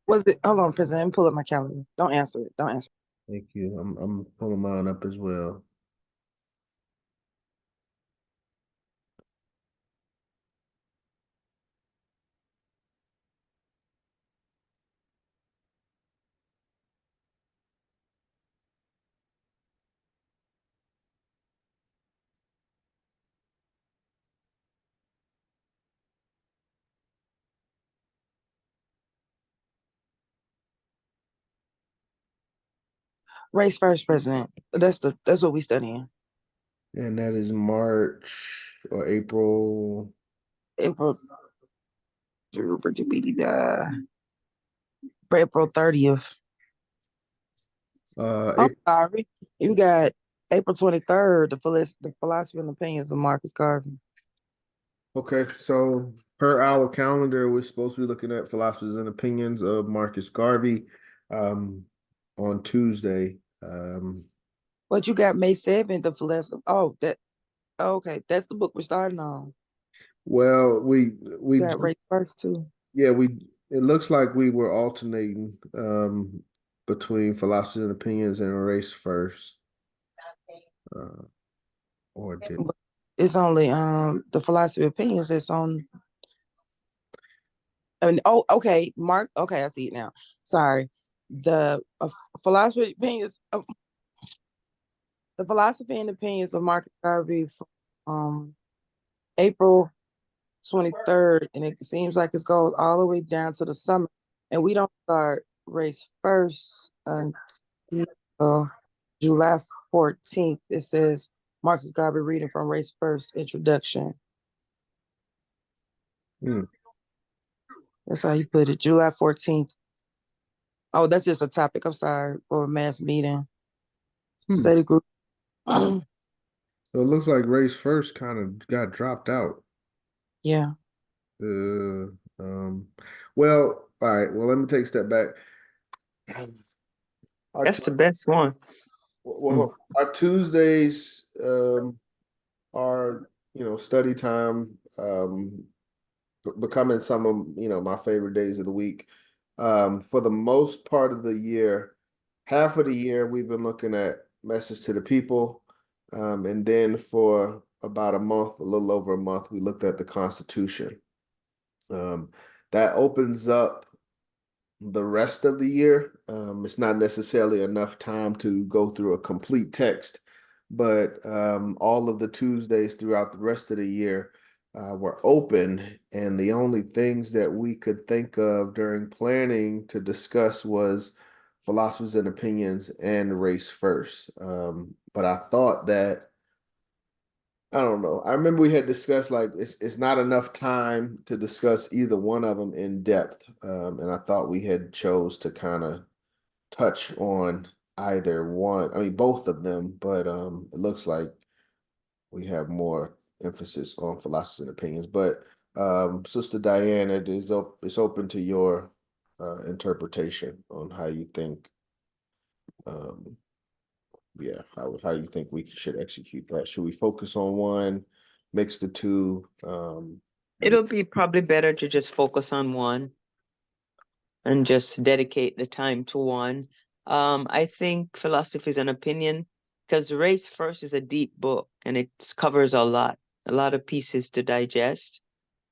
Was it? Hold on, President. Let me pull up my calendar. Don't answer it. Don't answer.
Thank you. I'm pulling mine up as well.
Race first, President. That's what we studying.
And that is March or April.
April. April 30th. I'm sorry. You got April 23rd, the philosophy and opinions of Marcus Garvey.
Okay, so per our calendar, we're supposed to be looking at philosophies and opinions of Marcus Garvey on Tuesday.
But you got May 7th, the philosophy. Okay. That's the book we're starting on.
Well, we
got race first too.
Yeah, it looks like we were alternating between philosophy and opinions and race first. Or did
But it's only the philosophy of opinions that's on. And okay, Mark. Okay, I see it now. Sorry, the philosophy opinions. The philosophy and opinions of Marcus Garvey from April 23rd, and it seems like it goes all the way down to the summer, and we don't start race first until July 14th. It says Marcus Garvey reading from Race First Introduction. That's how you put it. July 14th. Oh, that's just a topic. I'm sorry, for a mass meeting. Study group.
So it looks like race first kind of got dropped out.
Yeah.
Well, all right. Well, let me take a step back.
That's the best one.
Well, our Tuesdays are, study time, becoming some of, my favorite days of the week. For the most part of the year, half of the year, we've been looking at Message to the People. And then for about a month, a little over a month, we looked at the Constitution. That opens up the rest of the year. It's not necessarily enough time to go through a complete text, but all of the Tuesdays throughout the rest of the year were open, and the only things that we could think of during planning to discuss was philosophies and opinions and race first. But I thought that I don't know. I remember we had discussed like it's not enough time to discuss either one of them in depth, and I thought we had chose to kind of touch on either one. I mean, both of them, but it looks like we have more emphasis on philosophy and opinions. But Sister Diane, it's open to your interpretation on how you think. Yeah, how you think we should execute that? Should we focus on one, mix the two?
It'll be probably better to just focus on one and just dedicate the time to one. I think philosophy is an opinion because Race First is a deep book and it covers a lot of pieces to digest.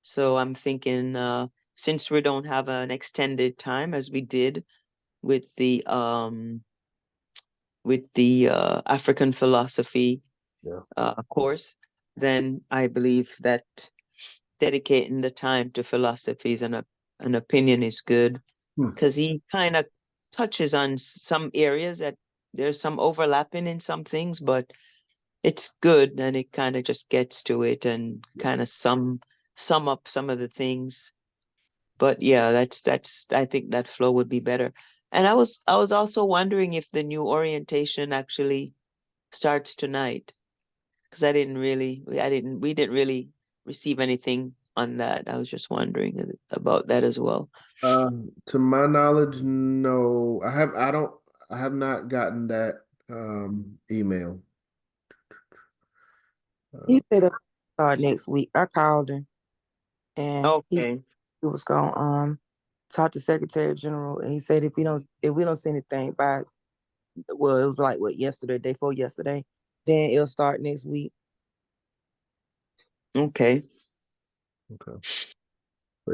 So I'm thinking, since we don't have an extended time as we did with the African philosophy course, then I believe that dedicating the time to philosophies and an opinion is good because he kind of touches on some areas that there's some overlapping in some things, but it's good and it kind of just gets to it and kind of sum up some of the things. But yeah, that's I think that flow would be better. And I was also wondering if the new orientation actually starts tonight because we didn't really receive anything on that. I was just wondering about that as well.
To my knowledge, no. I have not gotten that email.
He said it'll start next week. I called him and he was gonna talk to Secretary General, and he said if we don't see anything by, well, it was like yesterday, day before yesterday, then it'll start next week.
Okay.
But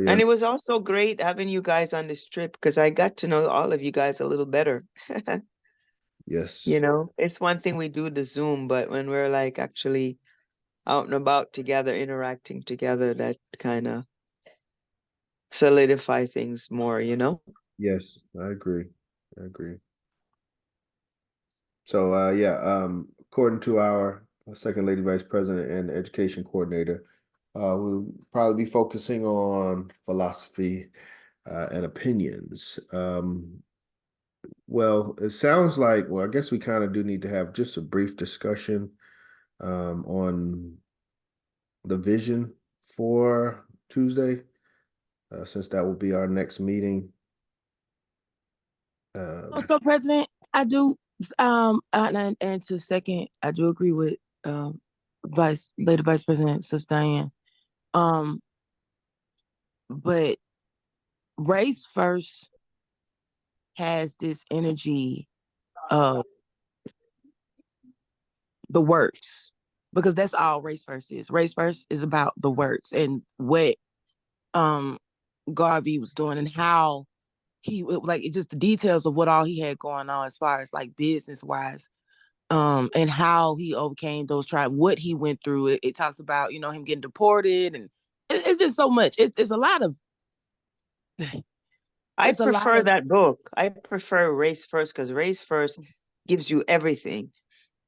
yeah,
And it was also great having you guys on this trip because I got to know all of you guys a little better.
yes.
It's one thing we do the Zoom, but when we're like actually out and about together, interacting together, that kind of solidify things more,
Yes, I agree. So yeah, according to our second lady vice president and education coordinator, we'll probably be focusing on philosophy and opinions. Well, it sounds like, well, I guess we kind of do need to have just a brief discussion on the vision for Tuesday, since that will be our next meeting.
So, President, I do, and to second, I do agree with Lady Vice President Sister Diane. But Race First has this energy of the works, because that's all Race First is. Race First is about the works and what Garvey was doing and how he like it just the details of what all he had going on as far as like business wise. And how he overcame those tribes, what he went through. It talks about, you know, him getting deported, and it's just so much. It's a lot of.
I
It's a lot
prefer
of.
that book. I prefer Race First because Race First gives you everything.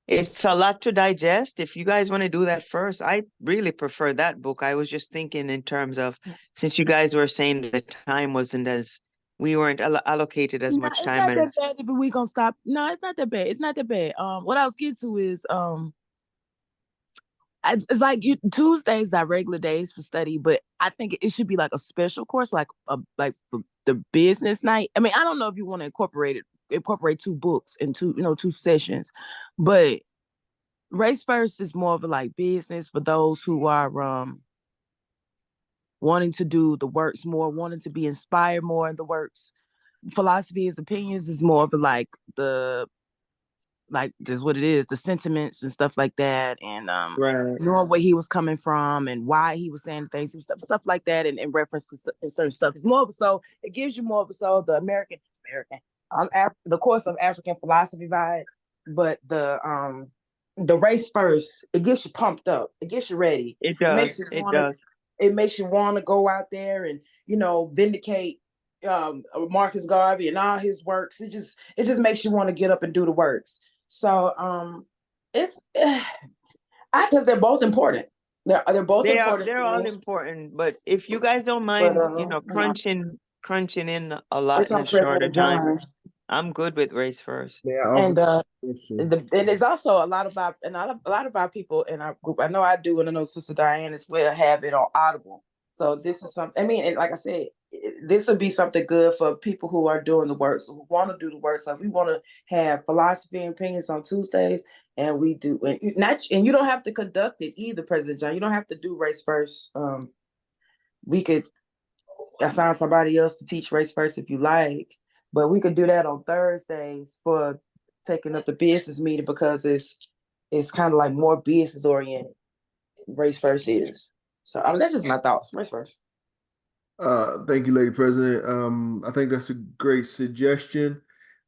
It's a lot to digest. If you guys want to do that first, I really prefer that book. I was just thinking in terms of, since you guys were saying the time wasn't as, we weren't allocated as
No,
much
it's
time
not that
as,
bad if we gonna stop. No, it's not that bad. It's not that bad. What I was getting to is it's like Tuesdays are regular days for study, but I think it should be like a special course, like the business night. I mean, I don't know if you want to incorporate two books into, you know, two sessions, but Race First is more of a like business for those who are wanting to do the works more, wanting to be inspired more in the works. Philosophy is opinions is more of a like just what it is, the sentiments and stuff like that, and
right.
knowing where he was coming from and why he was saying things and stuff like that, and in reference to certain stuff. It's more of a, so it gives you more of a, so the American the course of African philosophy vibes, but the Race First, it gets you pumped up, it gets you ready,
It
it makes
does.
you
It
want to,
does.
it makes you want to go out there and, you know, vindicate Marcus Garvey and all his works. It just makes you want to get up and do the works. So it's because they're both important. They're both important
They're
to
all
me.
important, but if you guys don't
But
mind, you know,
no,
crunching in a lot
it's
in a
on
shorter
President
time,
John.
I'm good with Race First.
May I offer
And
a question?
and there's also a lot of our people in our group. I know I do, and I know Sister Diane as well have it on Audible. So this is something. I mean, and like I said, this would be something good for people who are doing the work, so who want to do the work. So if we want to have philosophy and opinions on Tuesdays, and we do, and you don't have to conduct it either, President John. You don't have to do Race First. We could assign somebody else to teach Race First if you like, but we could do that on Thursdays for taking up the business meeting, because it's kind of like more business oriented. Race First is. So I mean, that's just my thoughts. Race First.
Thank you, Lady President. I think that's a great suggestion.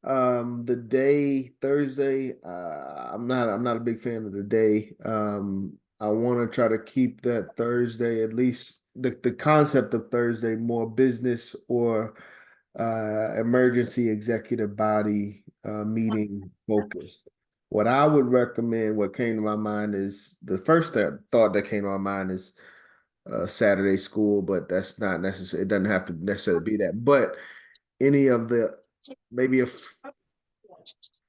The day Thursday, I'm not a big fan of the day. I want to try to keep that Thursday, at least the concept of Thursday, more business or emergency executive body meeting focused. What I would recommend, what came to my mind is the first thought that came to my mind is Saturday school, but that's not necessary. It doesn't have to necessarily be that. But any of the, maybe if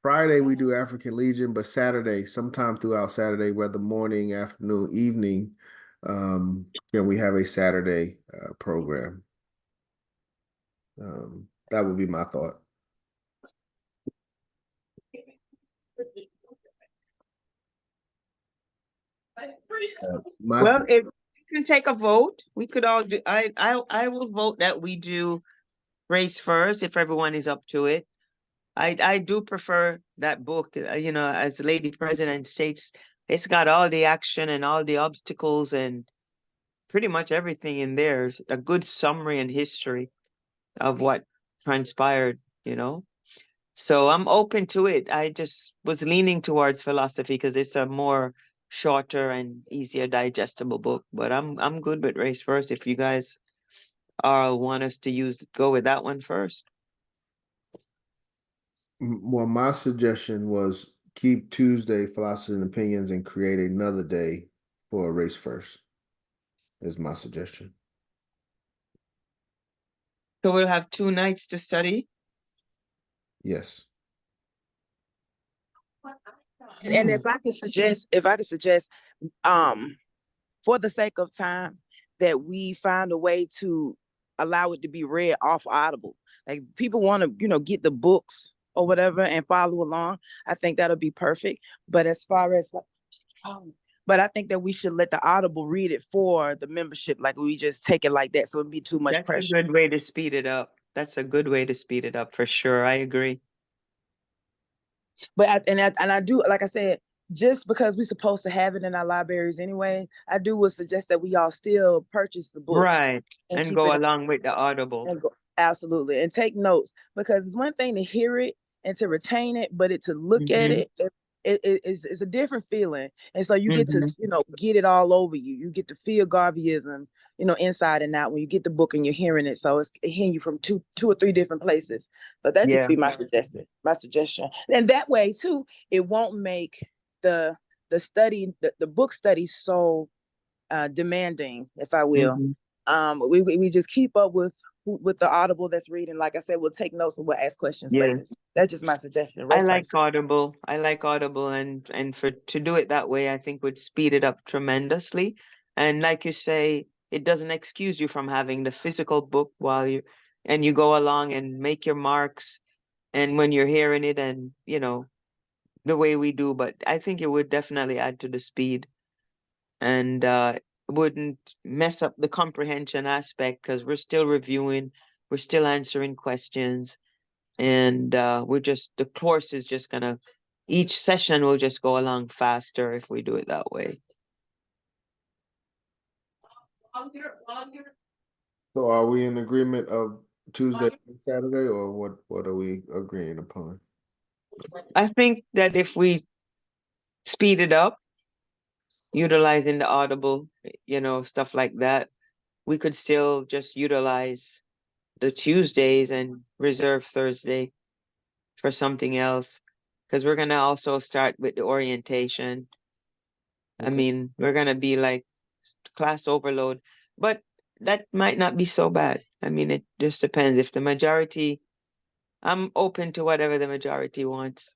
Friday we do African Legion, but Saturday, sometime throughout Saturday, whether morning, afternoon, evening, can we have a Saturday program? That would be my thought.
Well, if you can take a vote, we could all do. I will vote that we do Race First if everyone is up to it. I do prefer that book. You know, as the Lady President states, it's got all the action and all the obstacles and pretty much everything in there. A good summary and history of what transpired, you know. So I'm open to it. I just was leaning towards philosophy because it's a more shorter and easier digestible book. But I'm good with Race First if you guys are want us to go with that one first.
Well, my suggestion was keep Tuesday philosophy and opinions and create another day for a Race First. Is my suggestion.
So we'll have 2 nights to study.
Yes.
And if I could suggest, for the sake of time, that we find a way to allow it to be read off Audible. Like people want to, you know, get the books or whatever and follow along. I think that'll be perfect. But as far as but I think that we should let the Audible read it for the membership. Like we just take it like that, so it'd be too much pressure.
That's a good way to speed it up. That's a good way to speed it up for sure. I agree.
But I do, like I said, just because we're supposed to have it in our libraries anyway, I would suggest that we all still purchase the books
Right.
and
And
keep
go
it.
along with the Audible.
And absolutely, and take notes, because it's one thing to hear it and to retain it, but to look at it, it's a different feeling. And so you get to, get it all over you. You get to feel Garveyism, inside and out when you get the book and you're hearing it. So it's hitting you from two or three different places. So that just be my suggestion. And that way too, it won't make the book study so demanding, if I will. We just keep up with the Audible that's reading. Like I said, we'll take notes and we'll ask questions later. That's just my suggestion.
I like Audible. And to do it that way, I think would speed it up tremendously. And like you say, it doesn't excuse you from having the physical book while you go along and make your marks, and when you're hearing it, and the way we do. But I think it would definitely add to the speed, and wouldn't mess up the comprehension aspect, because we're still reviewing, we're still answering questions, and the course is just gonna, each session will just go along faster if we do it that way.
So are we in agreement of Tuesday and Saturday, or what are we agreeing upon?
I think that if we speed it up, utilizing the Audible, stuff like that, we could still just utilize the Tuesdays and reserve Thursday for something else, because we're gonna also start with the orientation. I mean, we're gonna be like class overload, but that might not be so bad. I mean, it just depends. If the majority, I'm open to whatever the majority wants.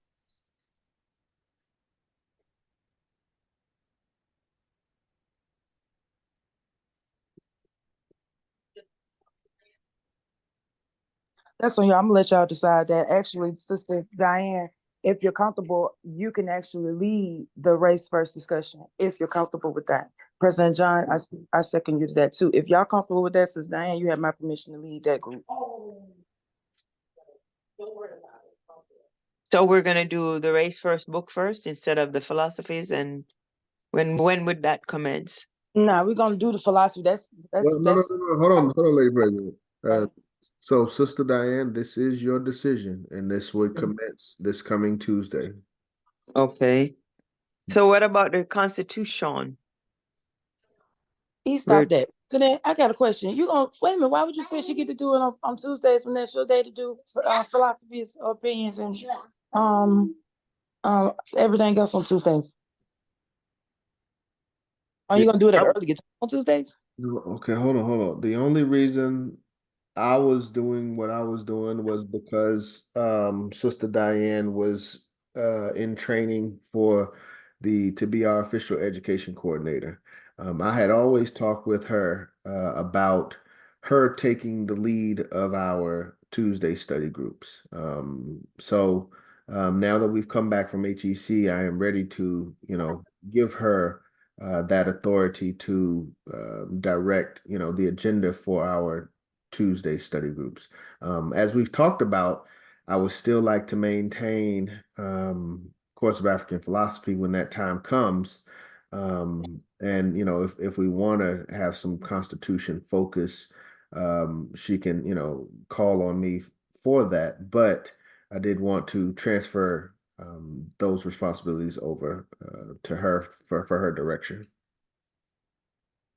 That's on you. I'm gonna let y'all decide that. Actually, Sister Diane, if you're comfortable, you can actually lead the race first discussion if you're comfortable with that. President John, I second you to that too. If y'all comfortable with that, Sister Diane, you have my permission to lead that group.
So we're gonna do the race first, book first, instead of the philosophies. And when would that commence?
No, we're gonna do the philosophy.
Well, no. Hold on, Lady President. So, Sister Diane, this is your decision, and this would commence this coming Tuesday.
Okay. So what about the Constitution?
He stopped that. So then I got a question. You gonna wait a minute? Why would you say she get to do it on Tuesdays when that's your day to do philosophies, opinions, and everything else on Tuesdays? Are you gonna do it at early on Tuesdays?
Okay, hold on. The only reason I was doing what I was doing was because Sister Diane was in training to be our official education coordinator. I had always talked with her about her taking the lead of our Tuesday study groups. So now that we've come back from HEC, I am ready to, give her that authority to direct, the agenda for our Tuesday study groups. As we've talked about, I would still like to maintain course of African philosophy when that time comes. And if we want to have some constitution focus, she can, call on me for that. But I did want to transfer those responsibilities over to her for her direction.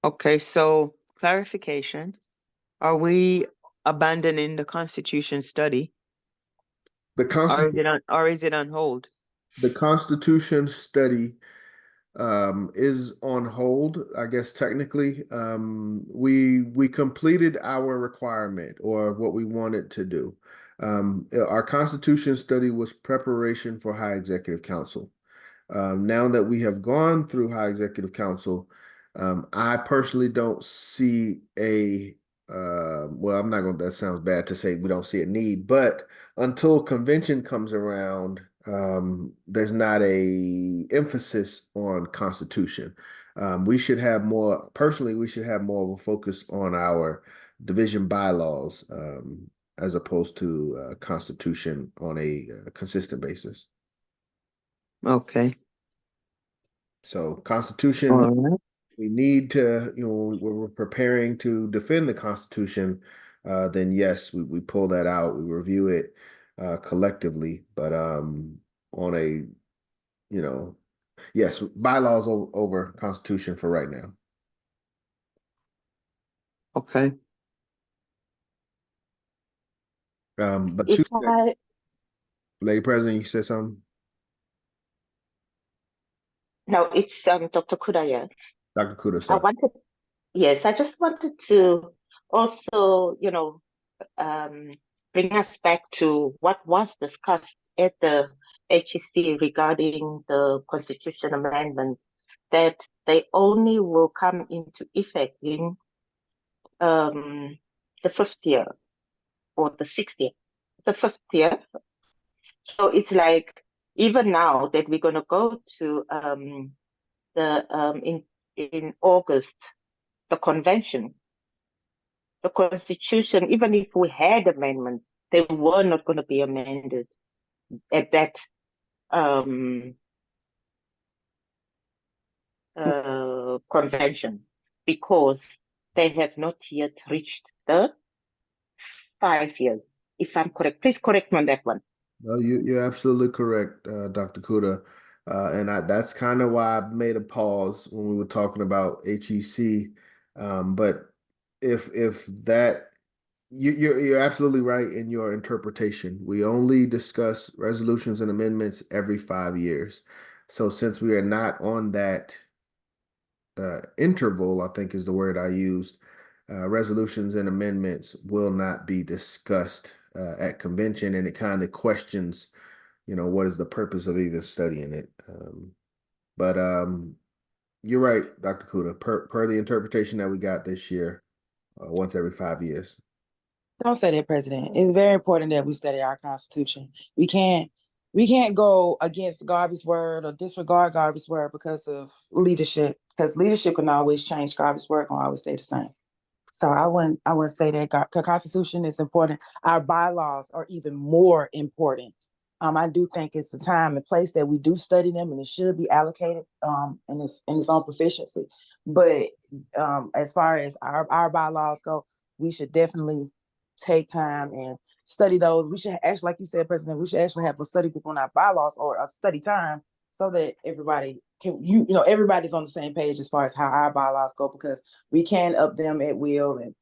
Okay, so clarification. Are we abandoning the Constitution study? Or is it on hold?
The Constitution study is on hold, I guess technically. We completed our requirement, or what we wanted to do. Our Constitution study was preparation for High Executive Council. Now that we have gone through High Executive Council, I personally don't see well, I'm not going to, that sounds bad to say we don't see a need, but until convention comes around, there's not a emphasis on Constitution. We should have more, personally, we should have more of a focus on our division bylaws, as opposed to Constitution on a consistent basis.
Okay.
So Constitution,
All right.
we need to, when we're preparing to defend the Constitution, then yes, we pull that out, we review it collectively. But on a, yes, bylaws over Constitution for right now.
Okay.
But
If I
Lady President, you said something?
No, it's Dr. Kudaya.
Dr. Kuda,
I
sorry.
wanted, yes, I just wanted to also, bring us back to what was discussed at the HEC regarding the Constitution amendments, that they only will come into effect in the fifth year or the sixth year, the fifth year. So it's like, even now that we're going to go to in August, the convention, the Constitution, even if we had amendments, they were not going to be amended at that convention, because they have not yet reached the 5 years. If I'm correct, please correct me on that one.
No, you're absolutely correct, Dr. Kuda. And that's kind of why I made a pause when we were talking about HEC. But if that you're absolutely right in your interpretation. We only discuss resolutions and amendments every 5 years. So since we are not on that interval, I think is the word I used, resolutions and amendments will not be discussed at convention, and it kind of questions, what is the purpose of even studying it. But you're right, Dr. Kuda. Per the interpretation that we got this year, once every 5 years.
Don't say that, President. It's very important that we study our Constitution. We can't go against Garvey's word or disregard Garvey's word because of leadership. Because leadership can always change. Garvey's word can always stay the same. So I wouldn't say that the Constitution is important. Our bylaws are even more important. I do think it's the time and place that we do study them, and it should be allocated in its own proficiency. But as far as our bylaws go, we should definitely take time and study those. We should actually, like you said, President, we should actually have a study group on our bylaws or a study time so that everybody can, everybody's on the same page as far as how our bylaws go, because we can up them at will, and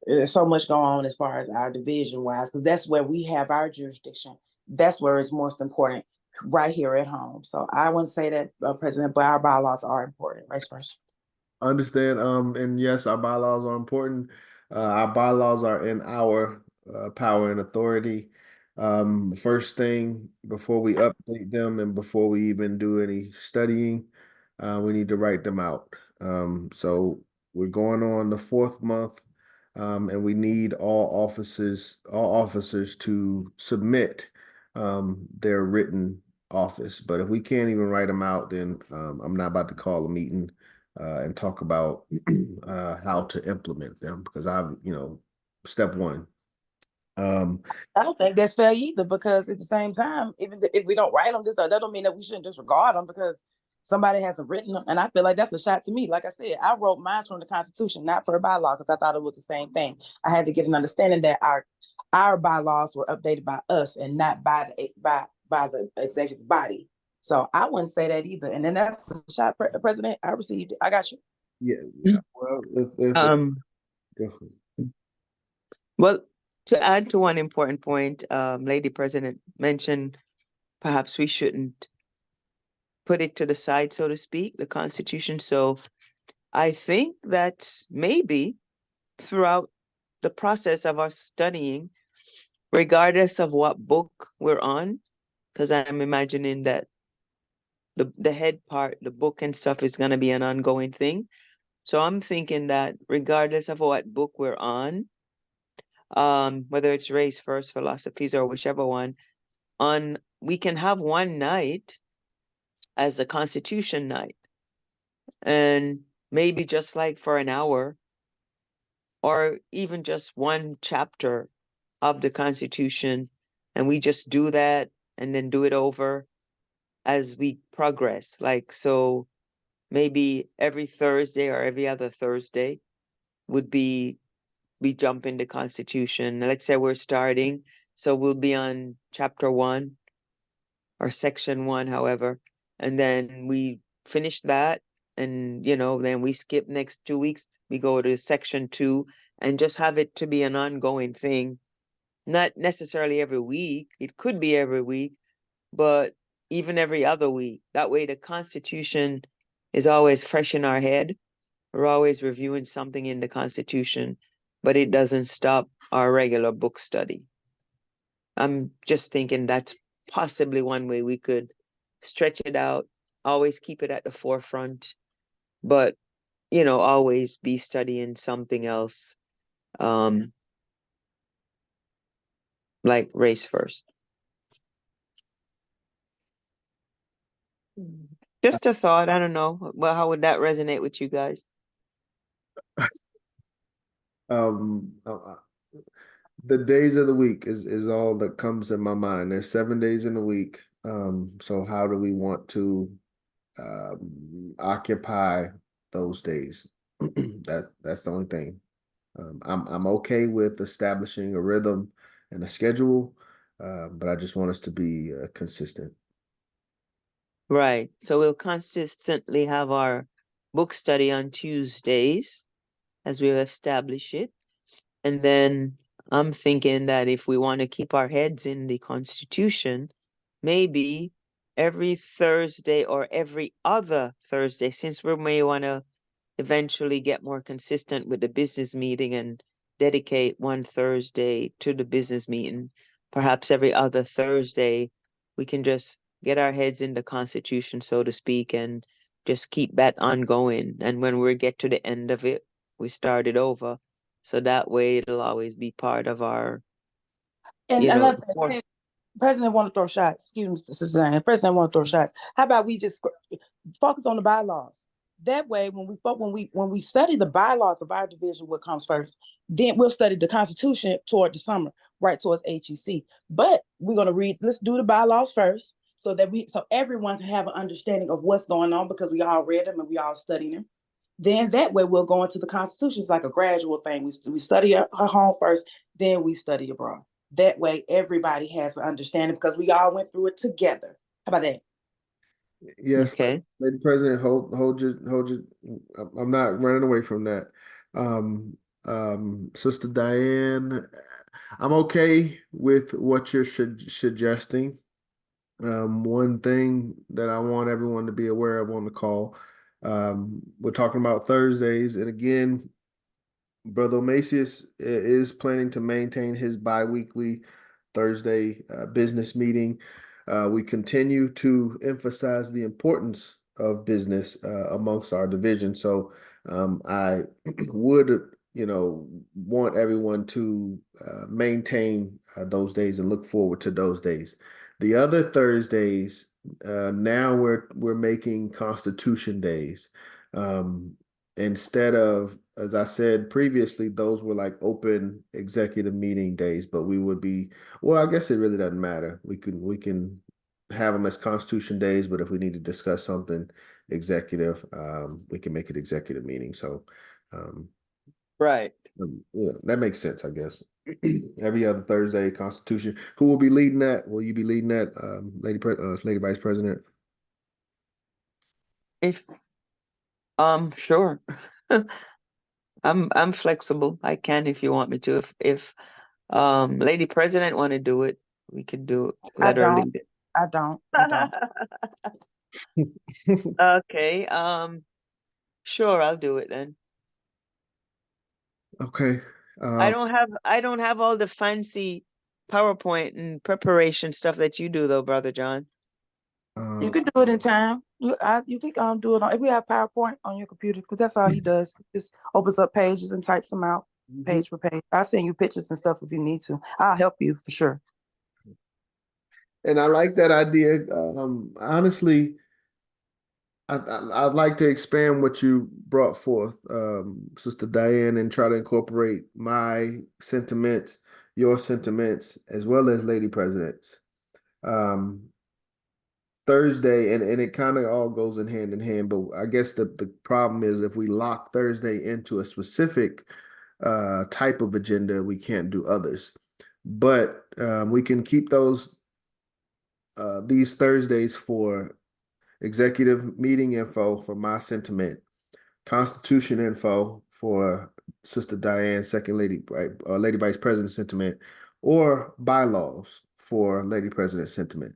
there's so much going on as far as our division wise, because that's where we have our jurisdiction. That's where it's most important, right here at home. So I wouldn't say that, President, but our bylaws are important, vice versa.
Understand. And yes, our bylaws are important. Our bylaws are in our power and authority. First thing before we update them and before we even do any studying, we need to write them out. So we're going on the 4th month, and we need all officers to submit their written office. But if we can't even write them out, then I'm not about to call a meeting and talk about how to implement them, because step one.
I don't think that's fair either, because at the same time, even if we don't write them, that don't mean that we shouldn't disregard them because somebody hasn't written them. And I feel like that's a shot to me. Like I said, I wrote mine from the Constitution, not for a bylaw, because I thought it was the same thing. I had to get an understanding that our bylaws were updated by us and not by the executive body. So I wouldn't say that either. And then that's a shot, President. I received it. I got you.
Yeah. Well,
Well, to add to one important point, Lady President mentioned perhaps we shouldn't put it to the side, so to speak, the Constitution. So I think that maybe throughout the process of us studying, regardless of what book we're on, because I'm imagining that the head part, the book and stuff, is going to be an ongoing thing. So I'm thinking that regardless of what book we're on, whether it's race, first, philosophies, or whichever one, we can have one night as a Constitution night, and maybe just like for an hour, or even just one chapter of the Constitution, and we just do that and then do it over. as we progress. Like, so maybe every Thursday or every other Thursday would be we jump into Constitution. Let's say we're starting, so we'll be on chapter 1 or section 1, however, and then we finish that, and then we skip next 2 weeks, we go to section 2, and just have it to be an ongoing thing. Not necessarily every week, it could be every week, but even every other week. That way the Constitution is always fresh in our head. We're always reviewing something in the Constitution, but it doesn't stop our regular book study. I'm just thinking that's possibly one way we could stretch it out, always keep it at the forefront, but always be studying something else, like race first. Just a thought. I don't know. Well, how would that resonate with you guys?
Um, the days of the week is all that comes in my mind. There's 7 days in a week. So how do we want to occupy those days? That's the only thing. I'm okay with establishing a rhythm and a schedule, but I just want us to be consistent.
Right. So we'll consistently have our book study on Tuesdays as we establish it. And then I'm thinking that if we want to keep our heads in the Constitution, maybe every Thursday or every other Thursday, since we may want to eventually get more consistent with the business meeting and dedicate one Thursday to the business meeting, perhaps every other Thursday, we can just get our heads in the Constitution, so to speak, and just keep that ongoing. And when we get to the end of it, we start it over. So that way it'll always be part of our,
And another thing,
before.
President want to throw shots. Excuse me, Mr. Suzanne. President want to throw shots. How about we just focus on the bylaws? That way, when we study the bylaws of our division, what comes first, then we'll study the Constitution toward the summer, right towards HEC. But we're gonna read. Let's do the bylaws first, so everyone can have an understanding of what's going on, because we all read them and we all study them. Then that way we'll go into the Constitution. It's like a gradual thing. We study our home first, then we study abroad. That way everybody has an understanding, because we all went through it together. How about that?
Yes,
Okay.
Lady President, hold your. I'm not running away from that. Sister Diane, I'm okay with what you're suggesting. One thing that I want everyone to be aware of on the call, we're talking about Thursdays, and again, Brother Macias is planning to maintain his bi-weekly Thursday business meeting. We continue to emphasize the importance of business amongst our division. So I would, want everyone to maintain those days and look forward to those days. The other Thursdays, now we're making Constitution days. Instead of, as I said previously, those were like open executive meeting days, but we would be, well, I guess it really doesn't matter. We can have them as Constitution days, but if we need to discuss something executive, we can make it executive meeting. So,
Right.
yeah, that makes sense, I guess. Every other Thursday, Constitution. Who will be leading that? Will you be leading that, Lady Vice President?
If sure. I'm flexible. I can if you want me to. If Lady President want to do it, we could do it.
I
Let her
don't.
lead it.
I don't.
Okay. Sure, I'll do it then.
Okay.
I don't have all the fancy PowerPoint and preparation stuff that you do though, Brother John.
You can do it in time. You can do it if we have PowerPoint on your computer, because that's all he does. He just opens up pages and types them out page for page. I'll send you pictures and stuff if you need to. I'll help you for sure.
And I like that idea. Honestly, I'd like to expand what you brought forth, Sister Diane, and try to incorporate my sentiments, your sentiments, as well as Lady President's. Thursday, and it kind of all goes in hand, but I guess the problem is if we lock Thursday into a specific type of agenda, we can't do others. But we can keep these Thursdays for executive meeting info for my sentiment, Constitution info for Sister Diane, Second Lady, Lady Vice President sentiment, or bylaws for Lady President sentiment.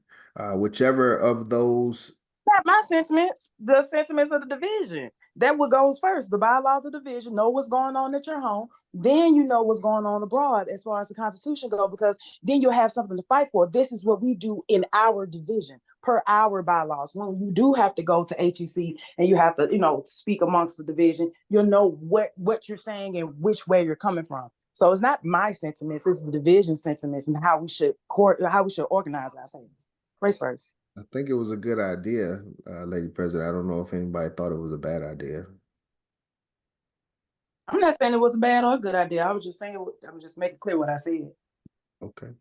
Whichever of those.
Not my sentiments, the sentiments of the division. That what goes first. The bylaws of the division, know what's going on at your home. Then you know what's going on abroad as far as the Constitution goes, because then you'll have something to fight for. This is what we do in our division per our bylaws. When you do have to go to HEC and you have to, speak amongst the division, you'll know what you're saying and which way you're coming from. So it's not my sentiments, it's the division sentiments and how we should organize ourselves. Race first.
I think it was a good idea, Lady President. I don't know if anybody thought it was a bad idea.
I'm not saying it was a bad or a good idea. I was just saying, I'm just making clear what I said.
Okay.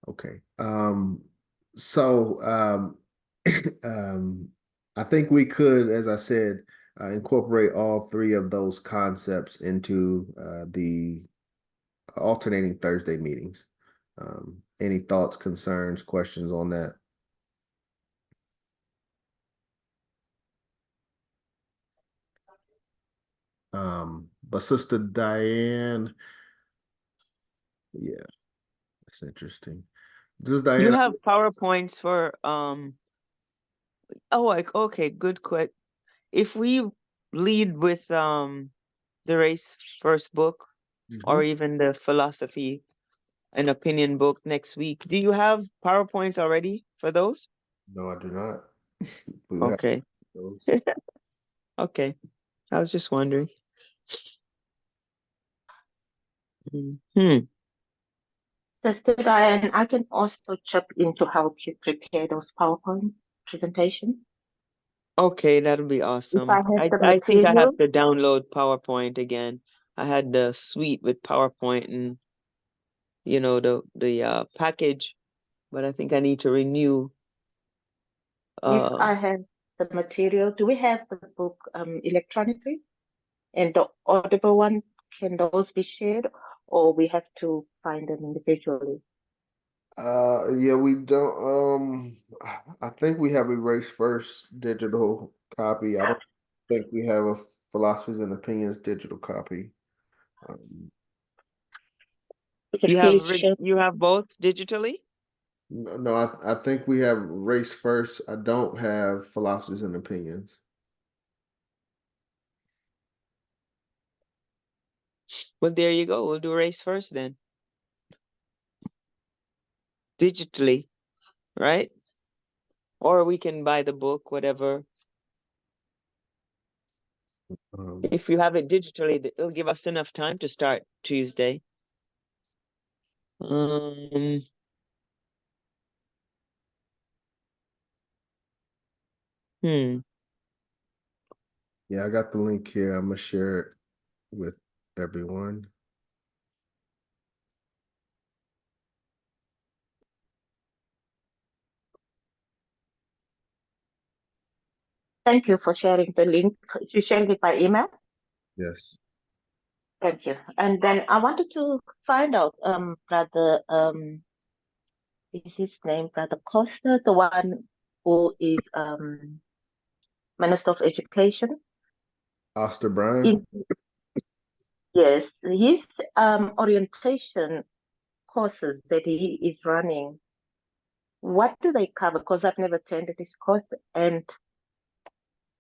Okay. So I think we could, as I said, incorporate all three of those concepts into the alternating Thursday meetings. Any thoughts, concerns, questions on that? But Sister Diane, yeah, that's interesting. Does Diane?
You have PowerPoints for okay, good question. If we lead with the race first book or even the philosophy and opinion book next week, do you have PowerPoints already for those?
No, I do not.
Okay. Okay. I was just wondering.
Sister Diane, I can also chip in to help you prepare those PowerPoint presentations.
Okay, that'll be awesome.
If I have the
I think I have
material,
to download PowerPoint again. I had the suite with PowerPoint and the package, but I think I need to renew.
if I have the material, do we have the book electronically? And the Audible one, can those be shared, or we have to find them individually?
Yeah, we don't. I think we have Erase First digital copy. I don't think we have a Philosophies and Opinions digital copy.
You have both digitally?
No, I think we have Race First. I don't have Philosophies and Opinions.
Well, there you go. We'll do race first then. Digitally, right? Or we can buy the book, whatever. If you have it digitally, it'll give us enough time to start Tuesday.
Yeah, I got the link here. I'm gonna share it with everyone.
Thank you for sharing the link. You shared it by email?
Yes.
Thank you. And then I wanted to find out, Brother, is his name Brother Costa, the one who is Minister of Education?
Oster Bryan?
Yes, his orientation courses that he is running, what do they cover? Because I've never attended this course, and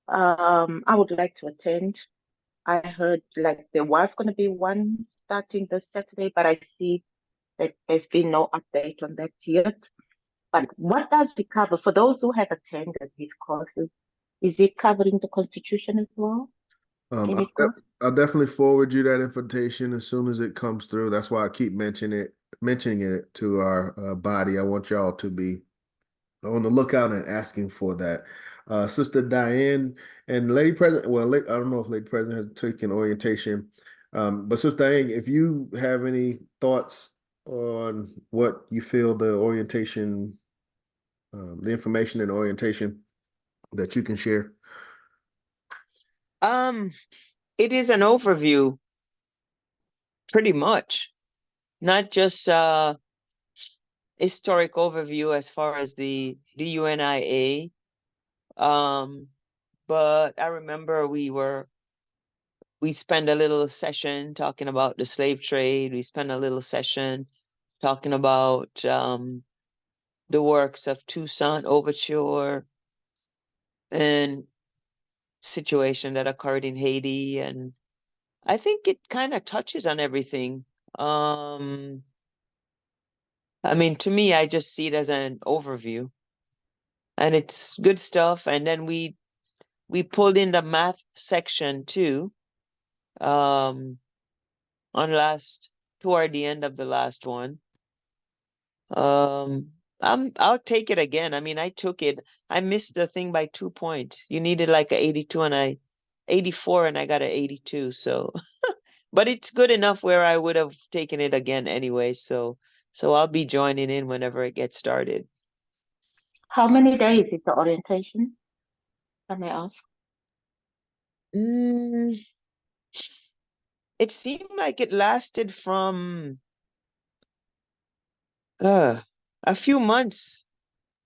I would like to attend. I heard like there was going to be one starting this Saturday, but I see that there's been no update on that yet. But what does it cover for those who have attended these courses? Is it covering the Constitution as well in this course?
I'll definitely forward you that invitation as soon as it comes through. That's why I keep mentioning it to our body. I want y'all to be on the lookout and asking for that. Sister Diane and Lady President, well, I don't know if Lady President has taken orientation, but Sister Diane, if you have any thoughts on what you feel the orientation the information and orientation that you can share?
It is an overview, pretty much, not just historic overview as far as the UNIA. But I remember we spent a little session talking about the slave trade. We spent a little session talking about the works of Toussaint Overture and situation that occurred in Haiti. And I think it kind of touches on everything. I mean, to me, I just see it as an overview, and it's good stuff. And then we pulled in the math section too, on toward the end of the last one. I'll take it again. I mean, I took it. I missed the thing by 2 points. You needed like a 82 and 84, and I got an 82. So, but it's good enough where I would have taken it again anyway. So I'll be joining in whenever it gets started.
How many days is the orientation? Can I ask?
It seemed like it lasted from a few months.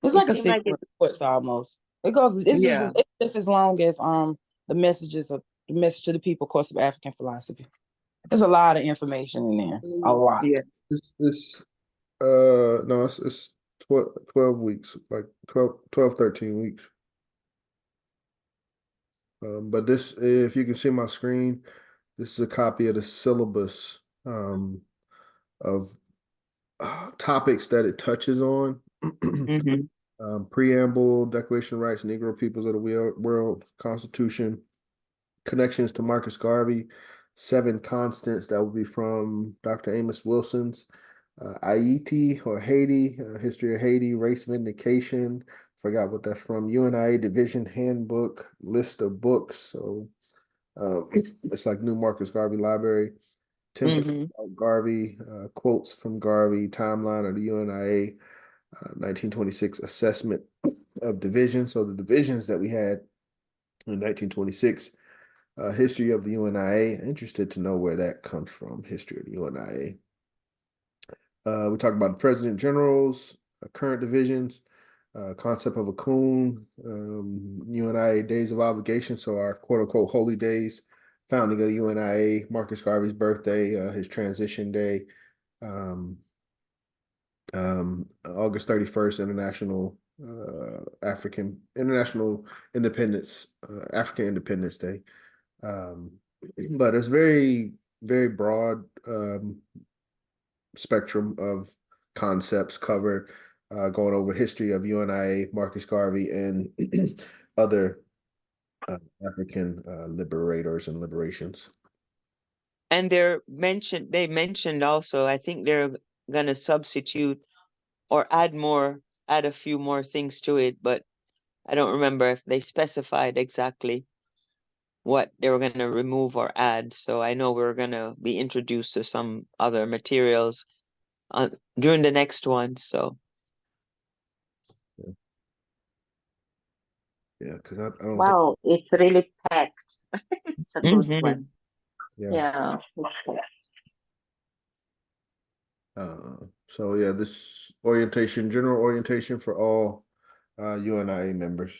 It's
It
like a
seemed like
6 month course almost. It's just as long as the message to the people course of African philosophy. There's a lot of information in there. A lot.
Yeah.
It's 12 weeks, like 12, 13 weeks. But this, if you can see my screen, this is a copy of the syllabus of topics that it touches on. Preamble, Declaration of Rights, Negro Peoples of the World, Constitution, connections to Marcus Garvey, 7 constants. That will be from Dr. Amos Wilson's Haiti or Haiti, History of Haiti, Race Vindication. Forgot what that's from. UNIA Division Handbook, list of books. So it's like New Marcus Garvey Library. 10 Garvey, quotes from Garvey, timeline of the UNIA, 1926 assessment of division. So the divisions that we had in 1926, history of the UNIA. Interested to know where that comes from, history of the UNIA. We talked about the president generals, current divisions, concept of a coon, UNIA days of obligation, so our quote unquote holy days, founding of the UNIA, Marcus Garvey's birthday, his transition day, August 31st, International Independence, African Independence Day. But it's very, very broad spectrum of concepts covered, going over history of UNIA, Marcus Garvey, and other African liberators and liberations.
And they mentioned also, I think they're going to substitute or add a few more things to it, but I don't remember if they specified exactly what they were going to remove or add. So I know we're going to be introduced to some other materials during the next one. So.
Yeah, because I don't.
Wow, it's really packed. It's a good one.
Yeah. So yeah, this orientation, general orientation for all UNIA members.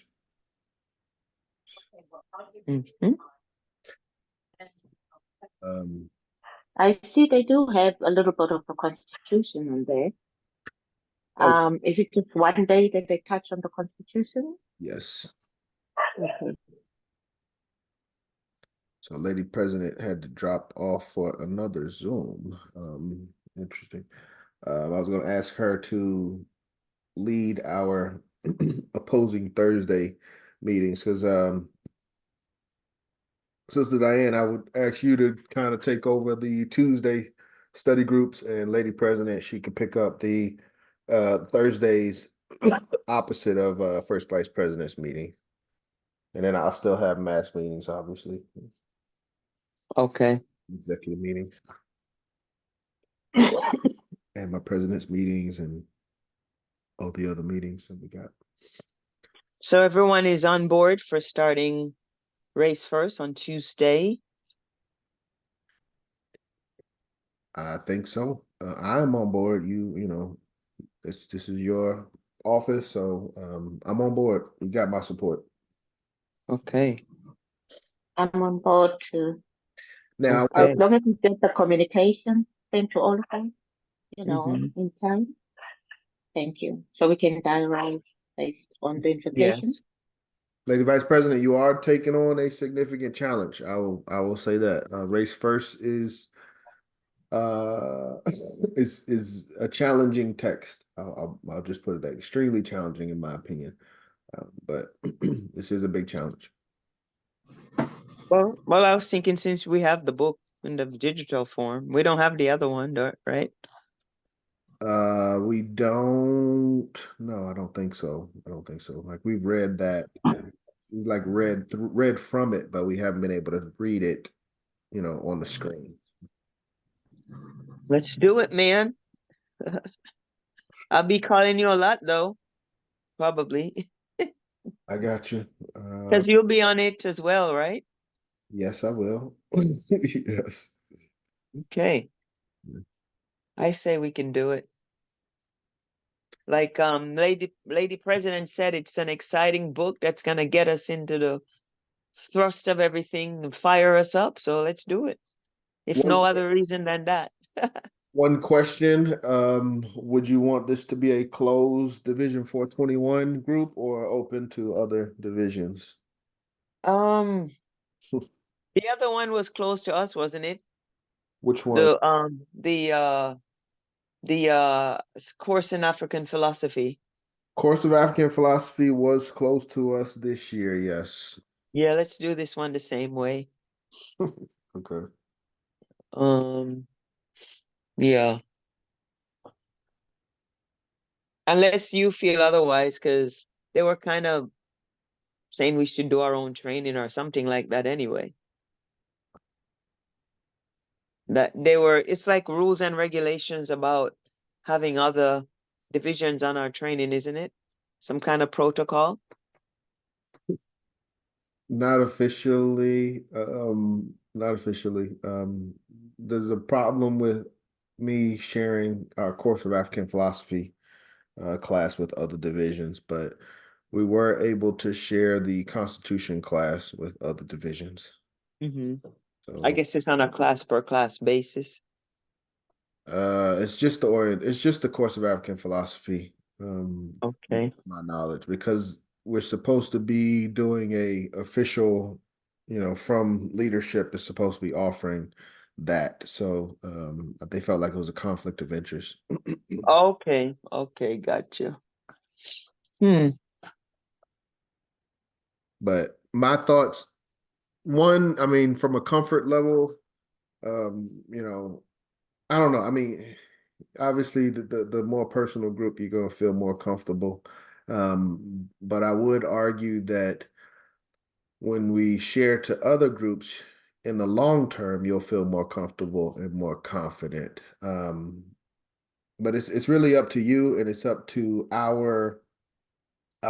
I see they do have a little bit of the Constitution in there. Is it just one day that they touch on the Constitution?
Yes.
Okay.
So Lady President had to drop off for another Zoom. Interesting. I was going to ask her to lead our opposing Thursday meetings because Sister Diane, I would ask you to kind of take over the Tuesday study groups, and Lady President, she could pick up the Thursdays opposite of First Vice President's meeting. And then I'll still have mass meetings, obviously.
Okay.
Executive meetings. And my president's meetings and all the other meetings that we got.
So everyone is on board for starting Race First on Tuesday.
I think so. I'm on board. You know, this is your office, so I'm on board. You got my support.
Okay.
I'm on board too.
Now,
Okay.
As long as we get the communication sent to all of us,
Mhm.
in time. Thank you. So we can diarize based on the invitation.
Yes.
Lady Vice President, you are taking on a significant challenge. I will say that. Race First is uh is a challenging text. I'll just put it that extremely challenging in my opinion. But this is a big challenge.
Well, I was thinking since we have the book in the digital form, we don't have the other one, right?
We don't. No, I don't think so. I don't think so. Like we've read that. We've like read from it, but we haven't been able to read it, on the screen.
Let's do it, man. I'll be calling you a lot though, probably,
I got you.
because you'll be on it as well, right?
Yes, I will. Yes.
Okay. I say we can do it. Like Lady President said, it's an exciting book that's gonna get us into the thrust of everything and fire us up. So let's do it. If no
One
other reason than that.
one question. Would you want this to be a closed Division 421 group or open to other divisions?
The other one was close to us, wasn't it?
Which one?
The course in African philosophy.
Course of African Philosophy was close to us this year, yes.
Yeah, let's do this one the same way.
Okay.
Yeah. Unless you feel otherwise, because they were kind of saying we should do our own training or something like that anyway. It's like rules and regulations about having other divisions on our training, isn't it? Some kind of protocol.
Not officially. Not officially. There's a problem with me sharing our course of African philosophy class with other divisions, but we were able to share the Constitution class with other divisions.
I
So
guess it's on a class per class basis.
it's just it's just the course of African philosophy.
Okay.
My knowledge, because we're supposed to be doing a official, from leadership is supposed to be offering that. So they felt like it was a conflict of interest.
Okay. Okay. Gotcha. Hmm.
But my thoughts, one, I mean, from a comfort level, I don't know. I mean, obviously the more personal group, you're gonna feel more comfortable. But I would argue that when we share to other groups in the long term, you'll feel more comfortable and more confident. But it's really up to you, and it's up to I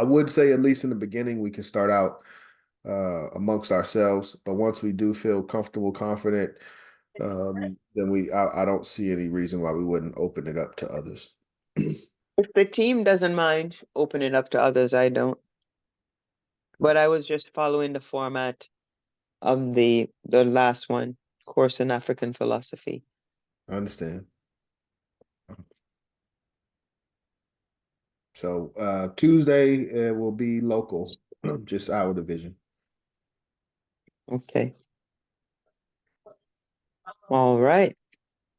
would say at least in the beginning, we can start out amongst ourselves. But once we do feel comfortable, confident, then I don't see any reason why we wouldn't open it up to others.
If the team doesn't mind, open it up to others. I don't. But I was just following the format of the last one, course in African philosophy.
I understand. So Tuesday will be local, just our division.
Okay. All right.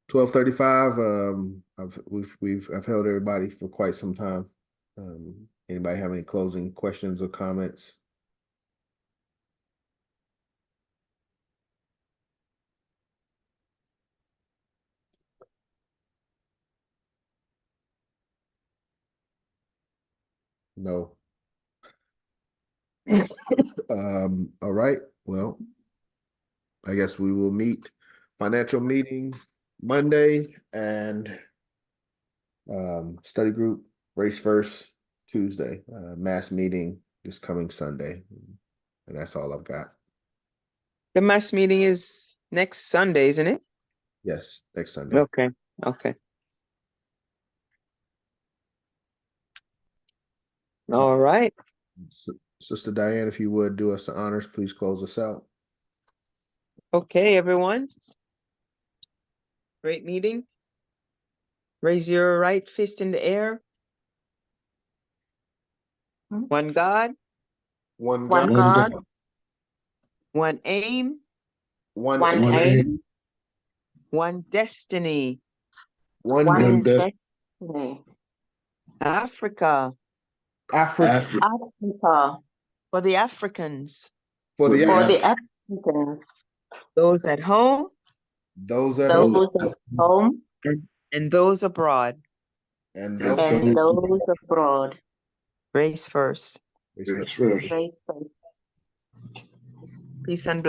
12:35. I've held everybody for quite some time. Anybody have any closing questions or comments? No. All right. Well, I guess we will meet financial meetings Monday and study group Race First Tuesday, mass meeting this coming Sunday. And that's all I've got.
The mass meeting is next Sunday, isn't it?
Yes, next Sunday.
Okay, okay. All right.
Sister Diane, if you would do us the honors, please close us out.
Okay, everyone. Great meeting. Raise your right fist in the air. One God,
One
One
God,
God,
one aim,
one
one
aim,
aim,
one destiny.
one destiny.
Africa,
Africa
Africa,
for the Africans.
for the
for the
Africans,
Africans,
Those at home
those at home,
those at home,
and those abroad.
and
and those abroad.
Race first.
those.
Race first.
Peace and